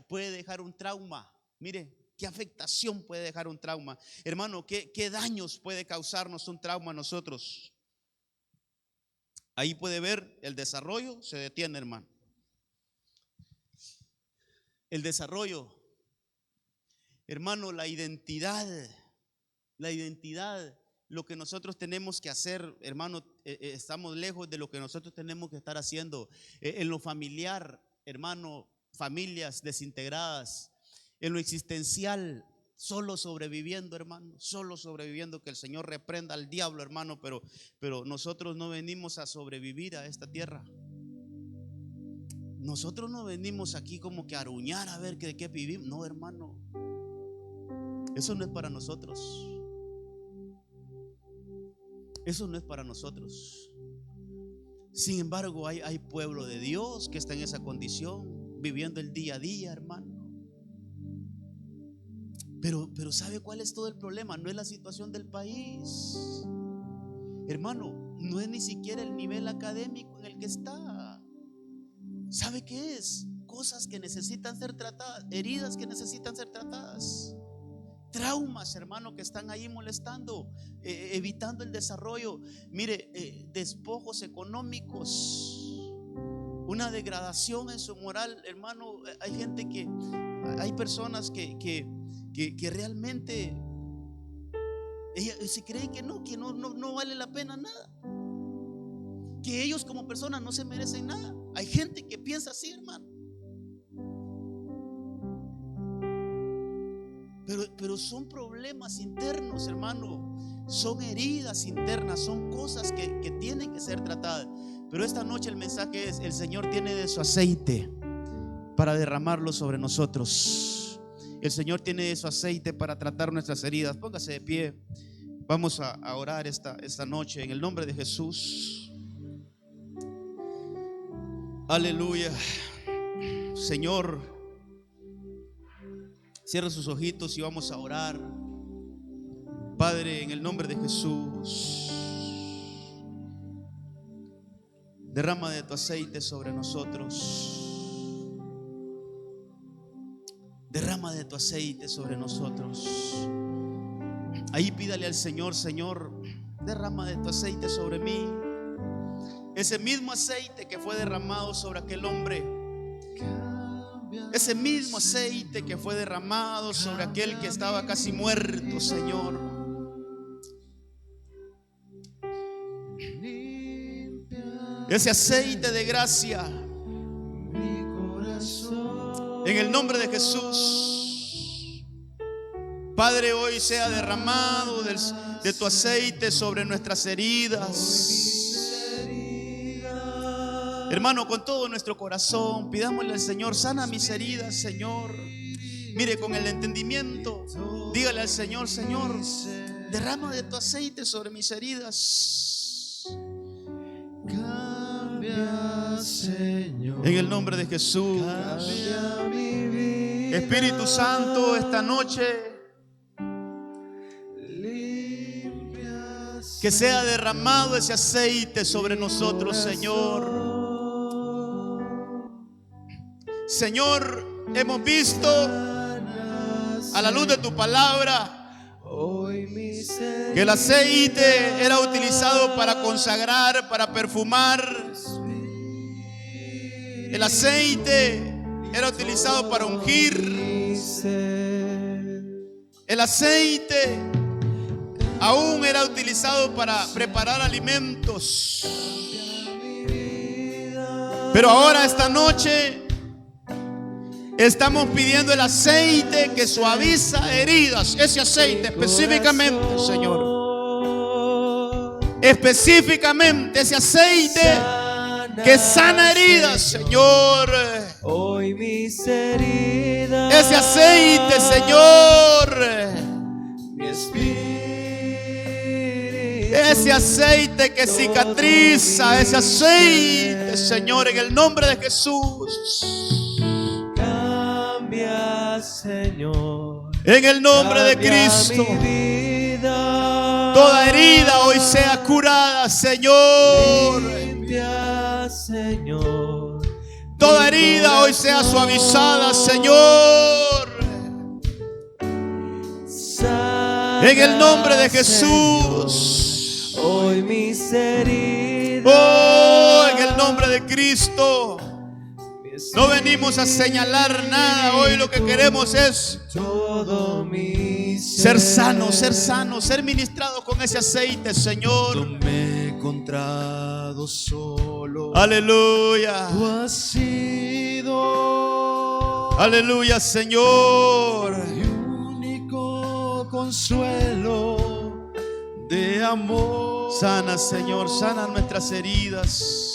puede dejar un trauma. Mire, qué afectación puede dejar un trauma, hermano, qué daños puede causarnos un trauma a nosotros. Ahí puede ver el desarrollo, se detiene, hermano. El desarrollo, hermano, la identidad, lo que nosotros tenemos que hacer, hermano, estamos lejos de lo que nosotros tenemos que estar haciendo. En lo familiar, hermano, familias desintegradas. En lo existencial, solo sobreviviendo, hermano, solo sobreviviendo. Que el Señor reprenda al diablo, hermano, pero nosotros no venimos a sobrevivir a esta tierra. Nosotros no venimos aquí como que a aruñar a ver de qué vivimos. No, hermano, eso no es para nosotros. Eso no es para nosotros. Sin embargo, hay pueblo de Dios que está en esa condición, viviendo el día a día, hermano. Pero ¿sabe cuál es todo el problema? No es la situación del país, hermano, no es ni siquiera el nivel académico en el que está. ¿Sabe qué es? Cosas que necesitan ser tratadas, heridas que necesitan ser tratadas, traumas, hermano, que están ahí molestando, evitando el desarrollo. Mire, despojos económicos, una degradación en su moral, hermano. Hay gente hay personas que realmente se creen que no vale la pena nada, que ellos como personas no se merecen nada. Hay gente que piensa así, hermano. Pero son problemas internos, hermano. Son heridas internas, son cosas que tienen que ser tratadas. Pero esta noche el mensaje es: el Señor tiene de su aceite para derramarlo sobre nosotros. El Señor tiene de su aceite para tratar nuestras heridas. Póngase de pie. Vamos a orar esta noche en el nombre de Jesús. Aleluya. Señor, Cierra sus ojitos y vamos a orar. Padre, en el nombre de Jesús, derrama de tu aceite sobre nosotros. Derrama de tu aceite sobre nosotros. Ahí pídale al Señor: Señor, derrama de tu aceite sobre mí. Ese mismo aceite que fue derramado sobre aquel hombre, ese mismo aceite que fue derramado sobre aquel que estaba casi muerto, Señor. Ese aceite de gracia, en el nombre de Jesús, Padre, hoy sea derramado de tu aceite sobre nuestras heridas. Hermano, con todo nuestro corazón, pidámosle al Señor: sana mis heridas, Señor. Mire, con el entendimiento, dígale al Señor: Señor, derrama de tu aceite sobre mis heridas. Cambia, Señor. En el nombre de Jesús. Cambia mi vida. Espíritu Santo, esta noche, que sea derramado ese aceite sobre nosotros, Señor. Señor, hemos visto a la luz de tu palabra que el aceite era utilizado para consagrar, para perfumar. El aceite era utilizado para ungir. El aceite aún era utilizado para preparar alimentos. Pero ahora, esta noche, estamos pidiendo el aceite que suaviza heridas. Ese aceite específicamente, Señor. Específicamente ese aceite que sana heridas, Señor. Hoy mis heridas. Ese aceite, Señor. Mi espíritu. Ese aceite que cicatriza. Ese aceite, Señor, en el nombre de Jesús. Señor, en el nombre de Cristo, toda herida hoy sea curada, Señor. Limpia, Señor. Toda herida hoy sea suavizada, Señor. En el nombre de Jesús. Hoy mis heridas. Oh, en el nombre de Cristo. No venimos a señalar nada. Hoy lo que queremos es ser sanos, ser ministrados con ese aceite, Señor. No me he encontrado solo. Aleluya. Tú has sido, aleluya, Señor, mi único consuelo de amor. Sana, Señor, sana nuestras heridas.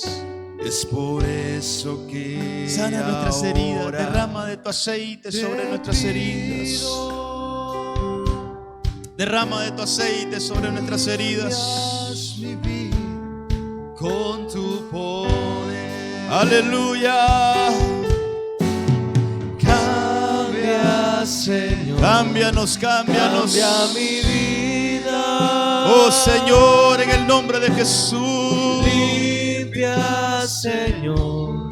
Es por eso que sana nuestras heridas. Derrama de tu aceite sobre nuestras heridas. Derrama de tu aceite sobre nuestras heridas. Con tu poder. Aleluya. Cambia, Señor. Cámbianos, cámbianos. Cambia mi vida. Oh, Señor, en el nombre de Jesús. Limpia, Señor,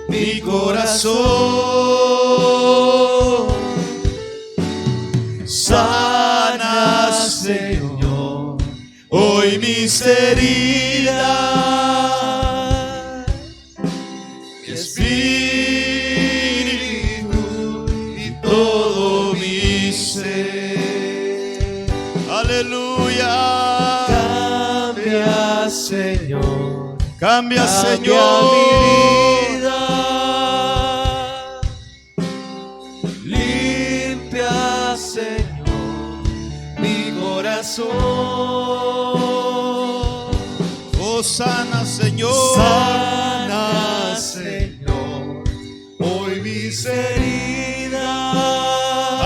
mi corazón. Sana, Señor, hoy mis heridas. Mi espíritu y todo mi ser. Aleluya. Cambia, Señor. Cambia, Señor, mi vida. Limpia, Señor, mi corazón. Oh, sana, Señor. Sana, Señor, hoy mis heridas.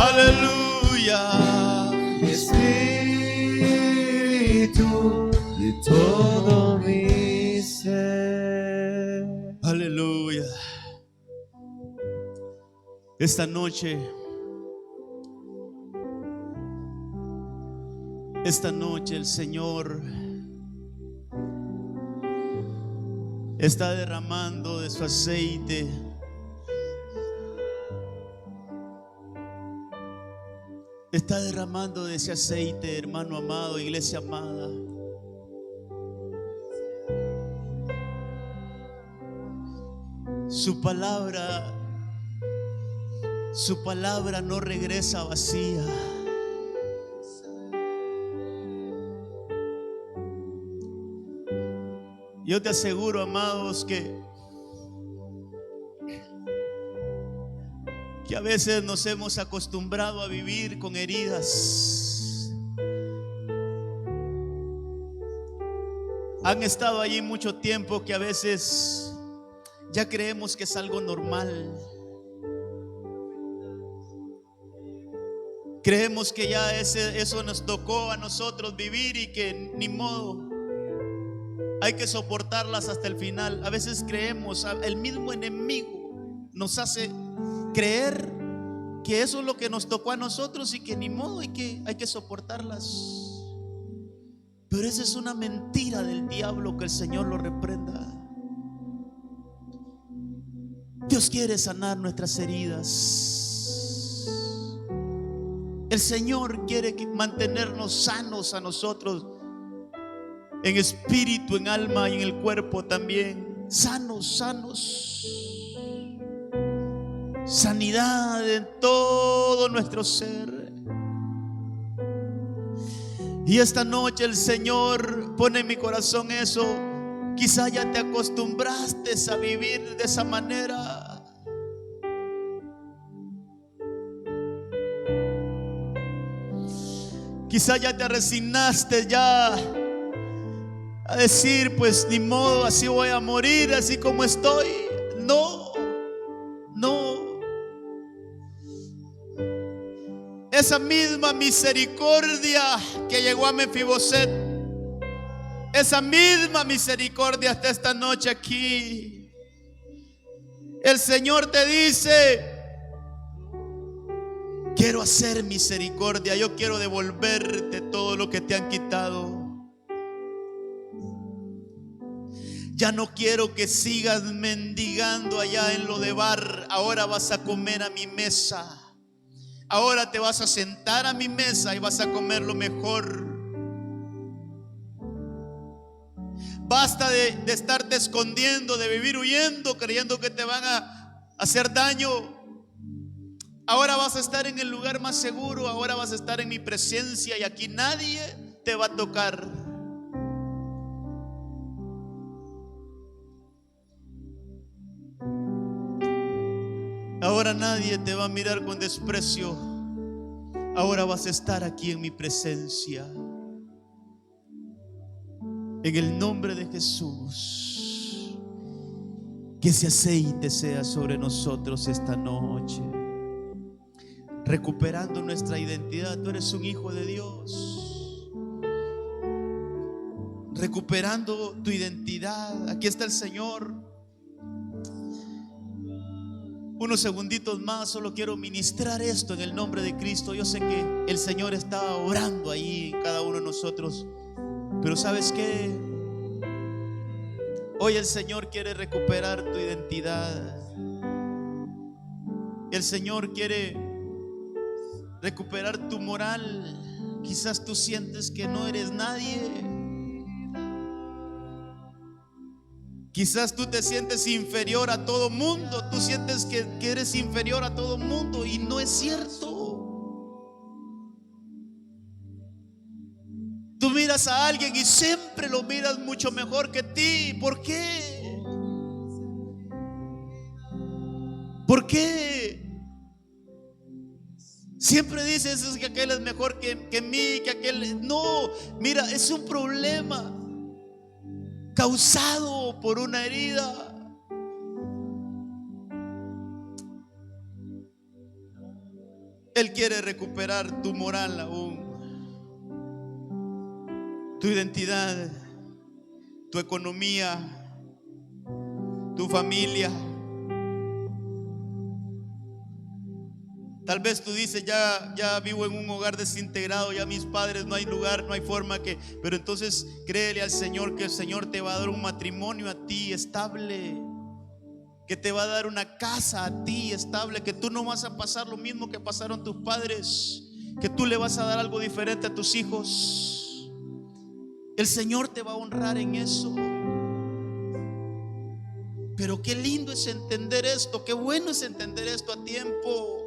Aleluya. Mi espíritu y todo mi ser. Aleluya. Esta noche Esta noche el Señor está derramando de su aceite. Está derramando de ese aceite, hermano amado, iglesia amada. Su palabra no regresa vacía. Yo te aseguro, amados, que a veces nos hemos acostumbrado a vivir con heridas. Han estado allí mucho tiempo que a veces ya creemos que es algo normal. Creemos que ya eso nos tocó a nosotros vivir y que ni modo, hay que soportarlas hasta el final. A veces creemos, el mismo enemigo nos hace creer que eso es lo que nos tocó a nosotros y que ni modo, hay que soportarlas. Pero esa es una mentira del diablo, que el Señor lo reprenda. Dios quiere sanar nuestras heridas. El Señor quiere mantenernos sanos a nosotros, en espíritu, en alma y en el cuerpo también. Sanos. Sanidad en todo nuestro ser. Y esta noche el Señor pone en mi corazón eso. Quizá ya te acostumbraste a vivir de esa manera. Quizá ya te resignaste ya a decir, pues ni modo, así voy a morir, así como estoy. No. Esa misma misericordia que llegó a Mefiboset, esa misma misericordia hasta esta noche aquí. El Señor te dice: quiero hacer misericordia, yo quiero devolverte todo lo que te han quitado. Ya no quiero que sigas mendigando allá en Lodebar. Ahora vas a comer a mi mesa. Ahora te vas a sentar a mi mesa y vas a comer lo mejor. Basta de estarte escondiendo, de vivir huyendo, creyendo que te van a hacer daño. Ahora vas a estar en el lugar más seguro. Ahora vas a estar en mi presencia y aquí nadie te va a tocar. Ahora nadie te va a mirar con desprecio. Ahora vas a estar aquí en mi presencia. En el nombre de Jesús, que ese aceite sea sobre nosotros esta noche, recuperando nuestra identidad. Tú eres un hijo de Dios, recuperando tu identidad. Aquí está el Señor. Unos segunditos más, solo quiero ministrar esto en el nombre de Cristo. Yo sé que el Señor está orando ahí en cada uno de nosotros, pero ¿sabes qué? Hoy el Señor quiere recuperar tu identidad. El Señor quiere recuperar tu moral. Quizás tú sientes que no eres nadie. Quizás tú te sientes inferior a todo mundo. Tú sientes que eres inferior a todo mundo y no es cierto. Tú miras a alguien y siempre lo miras mucho mejor que ti. ¿Por qué? ¿Por qué? Siempre dices que aquel es mejor que mí, que aquel. No, mira, es un problema causado por una herida. Él quiere recuperar tu moral aún, tu identidad, tu economía, tu familia. Tal vez tú dices, ya vivo en un hogar desintegrado, ya mis padres no hay lugar, no hay forma que... Pero entonces créele al Señor que el Señor te va a dar un matrimonio a ti estable, que te va a dar una casa a ti estable, que tú no vas a pasar lo mismo que pasaron tus padres, que tú le vas a dar algo diferente a tus hijos. El Señor te va a honrar en eso. Pero qué lindo es entender esto, qué bueno es entender esto a tiempo.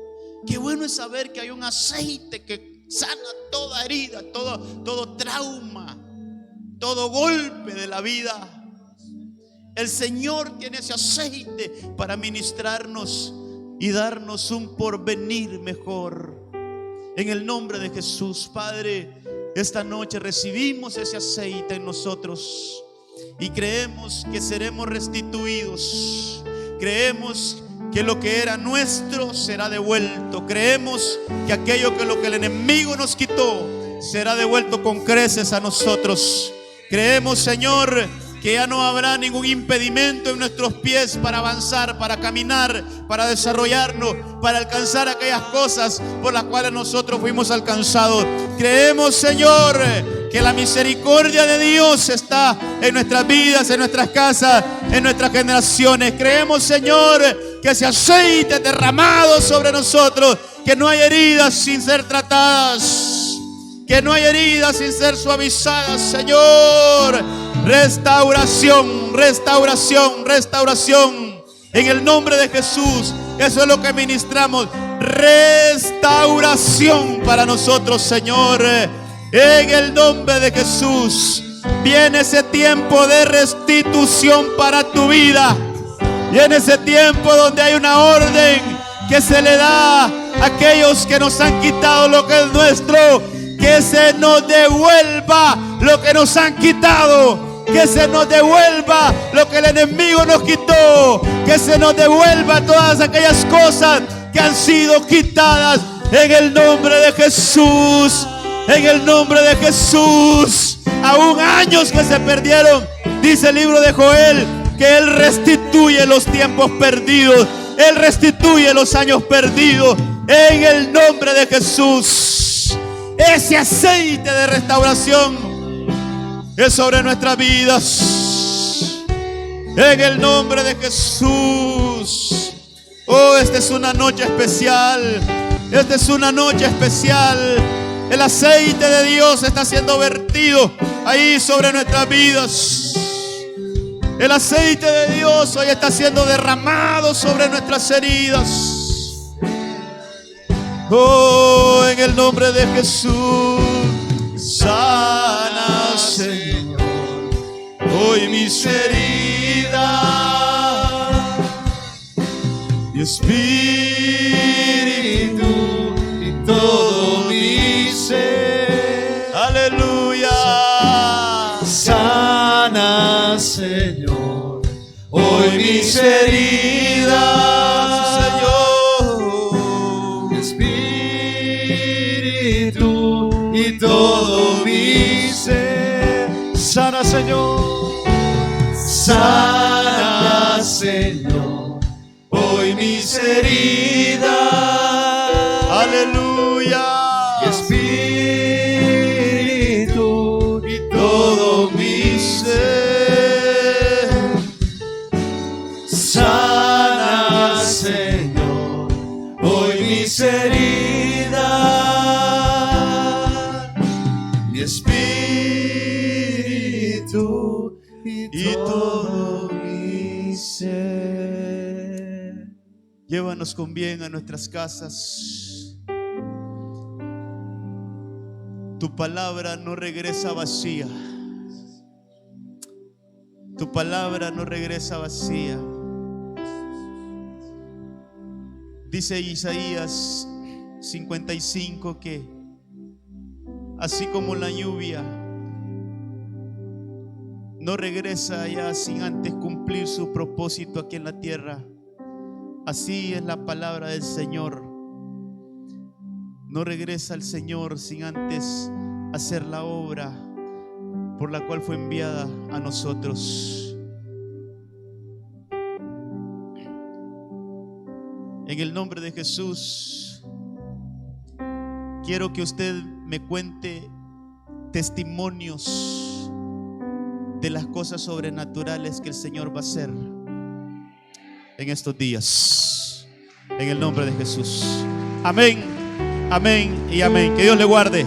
Qué bueno es saber que hay un aceite que sana toda herida, todo trauma, todo golpe de la vida. El Señor tiene ese aceite para ministrarnos y darnos un porvenir mejor. En el nombre de Jesús, Padre, esta noche recibimos ese aceite en nosotros y creemos que seremos restituidos. Creemos que lo que era nuestro será devuelto. Creemos que aquello que lo que el enemigo nos quitó será devuelto con creces a nosotros. Creemos, Señor, que ya no habrá ningún impedimento en nuestros pies para avanzar, para caminar, para desarrollarnos, para alcanzar aquellas cosas por las cuales nosotros fuimos alcanzados. Creemos, Señor, que la misericordia de Dios está en nuestras vidas, en nuestras casas, en nuestras generaciones. Creemos, Señor, que ese aceite derramado sobre nosotros, que no hay heridas sin ser tratadas, que no hay heridas sin ser suavizadas, Señor. Restauración, restauración, restauración. En el nombre de Jesús, eso es lo que ministramos. Restauración para nosotros, Señor. En el nombre de Jesús, viene ese tiempo de restitución para tu vida. Viene ese tiempo donde hay una orden que se le da a aquellos que nos han quitado lo que es nuestro. Que se nos devuelva lo que nos han quitado. Que se nos devuelva lo que el enemigo nos quitó. Que se nos devuelva todas aquellas cosas que han sido quitadas. En el nombre de Jesús. En el nombre de Jesús. Aún años que se perdieron. Dice el libro de Joel que Él restituye los tiempos perdidos. Él restituye los años perdidos. En el nombre de Jesús. Ese aceite de restauración es sobre nuestras vidas. En el nombre de Jesús. Oh, esta es una noche especial. Esta es una noche especial. El aceite de Dios está siendo vertido ahí sobre nuestras vidas. El aceite de Dios hoy está siendo derramado sobre nuestras heridas. Oh, en el nombre de Jesús. Sana, Señor, hoy mis heridas y espíritu y todo mi ser. Aleluya. Sana, Señor, hoy mis heridas, Señor. Espíritu y todo mi ser. Sana, Señor. Sana, Señor, hoy mis heridas. Aleluya. Espíritu y todo mi ser. Sana, Señor, hoy mis heridas. Mi espíritu y todo mi ser. Llévanos con bien a nuestras casas. Tu palabra no regresa vacía. Tu palabra no regresa vacía. Dice Isaías 55 que así como la lluvia no regresa allá sin antes cumplir su propósito aquí en la tierra, así es la palabra del Señor. No regresa el Señor sin antes hacer la obra por la cual fue enviada a nosotros. En el nombre de Jesús, quiero que usted me cuente testimonios de las cosas sobrenaturales que el Señor va a hacer en estos días, en el nombre de Jesús. Amén, amén y amén. Que Dios le guarde.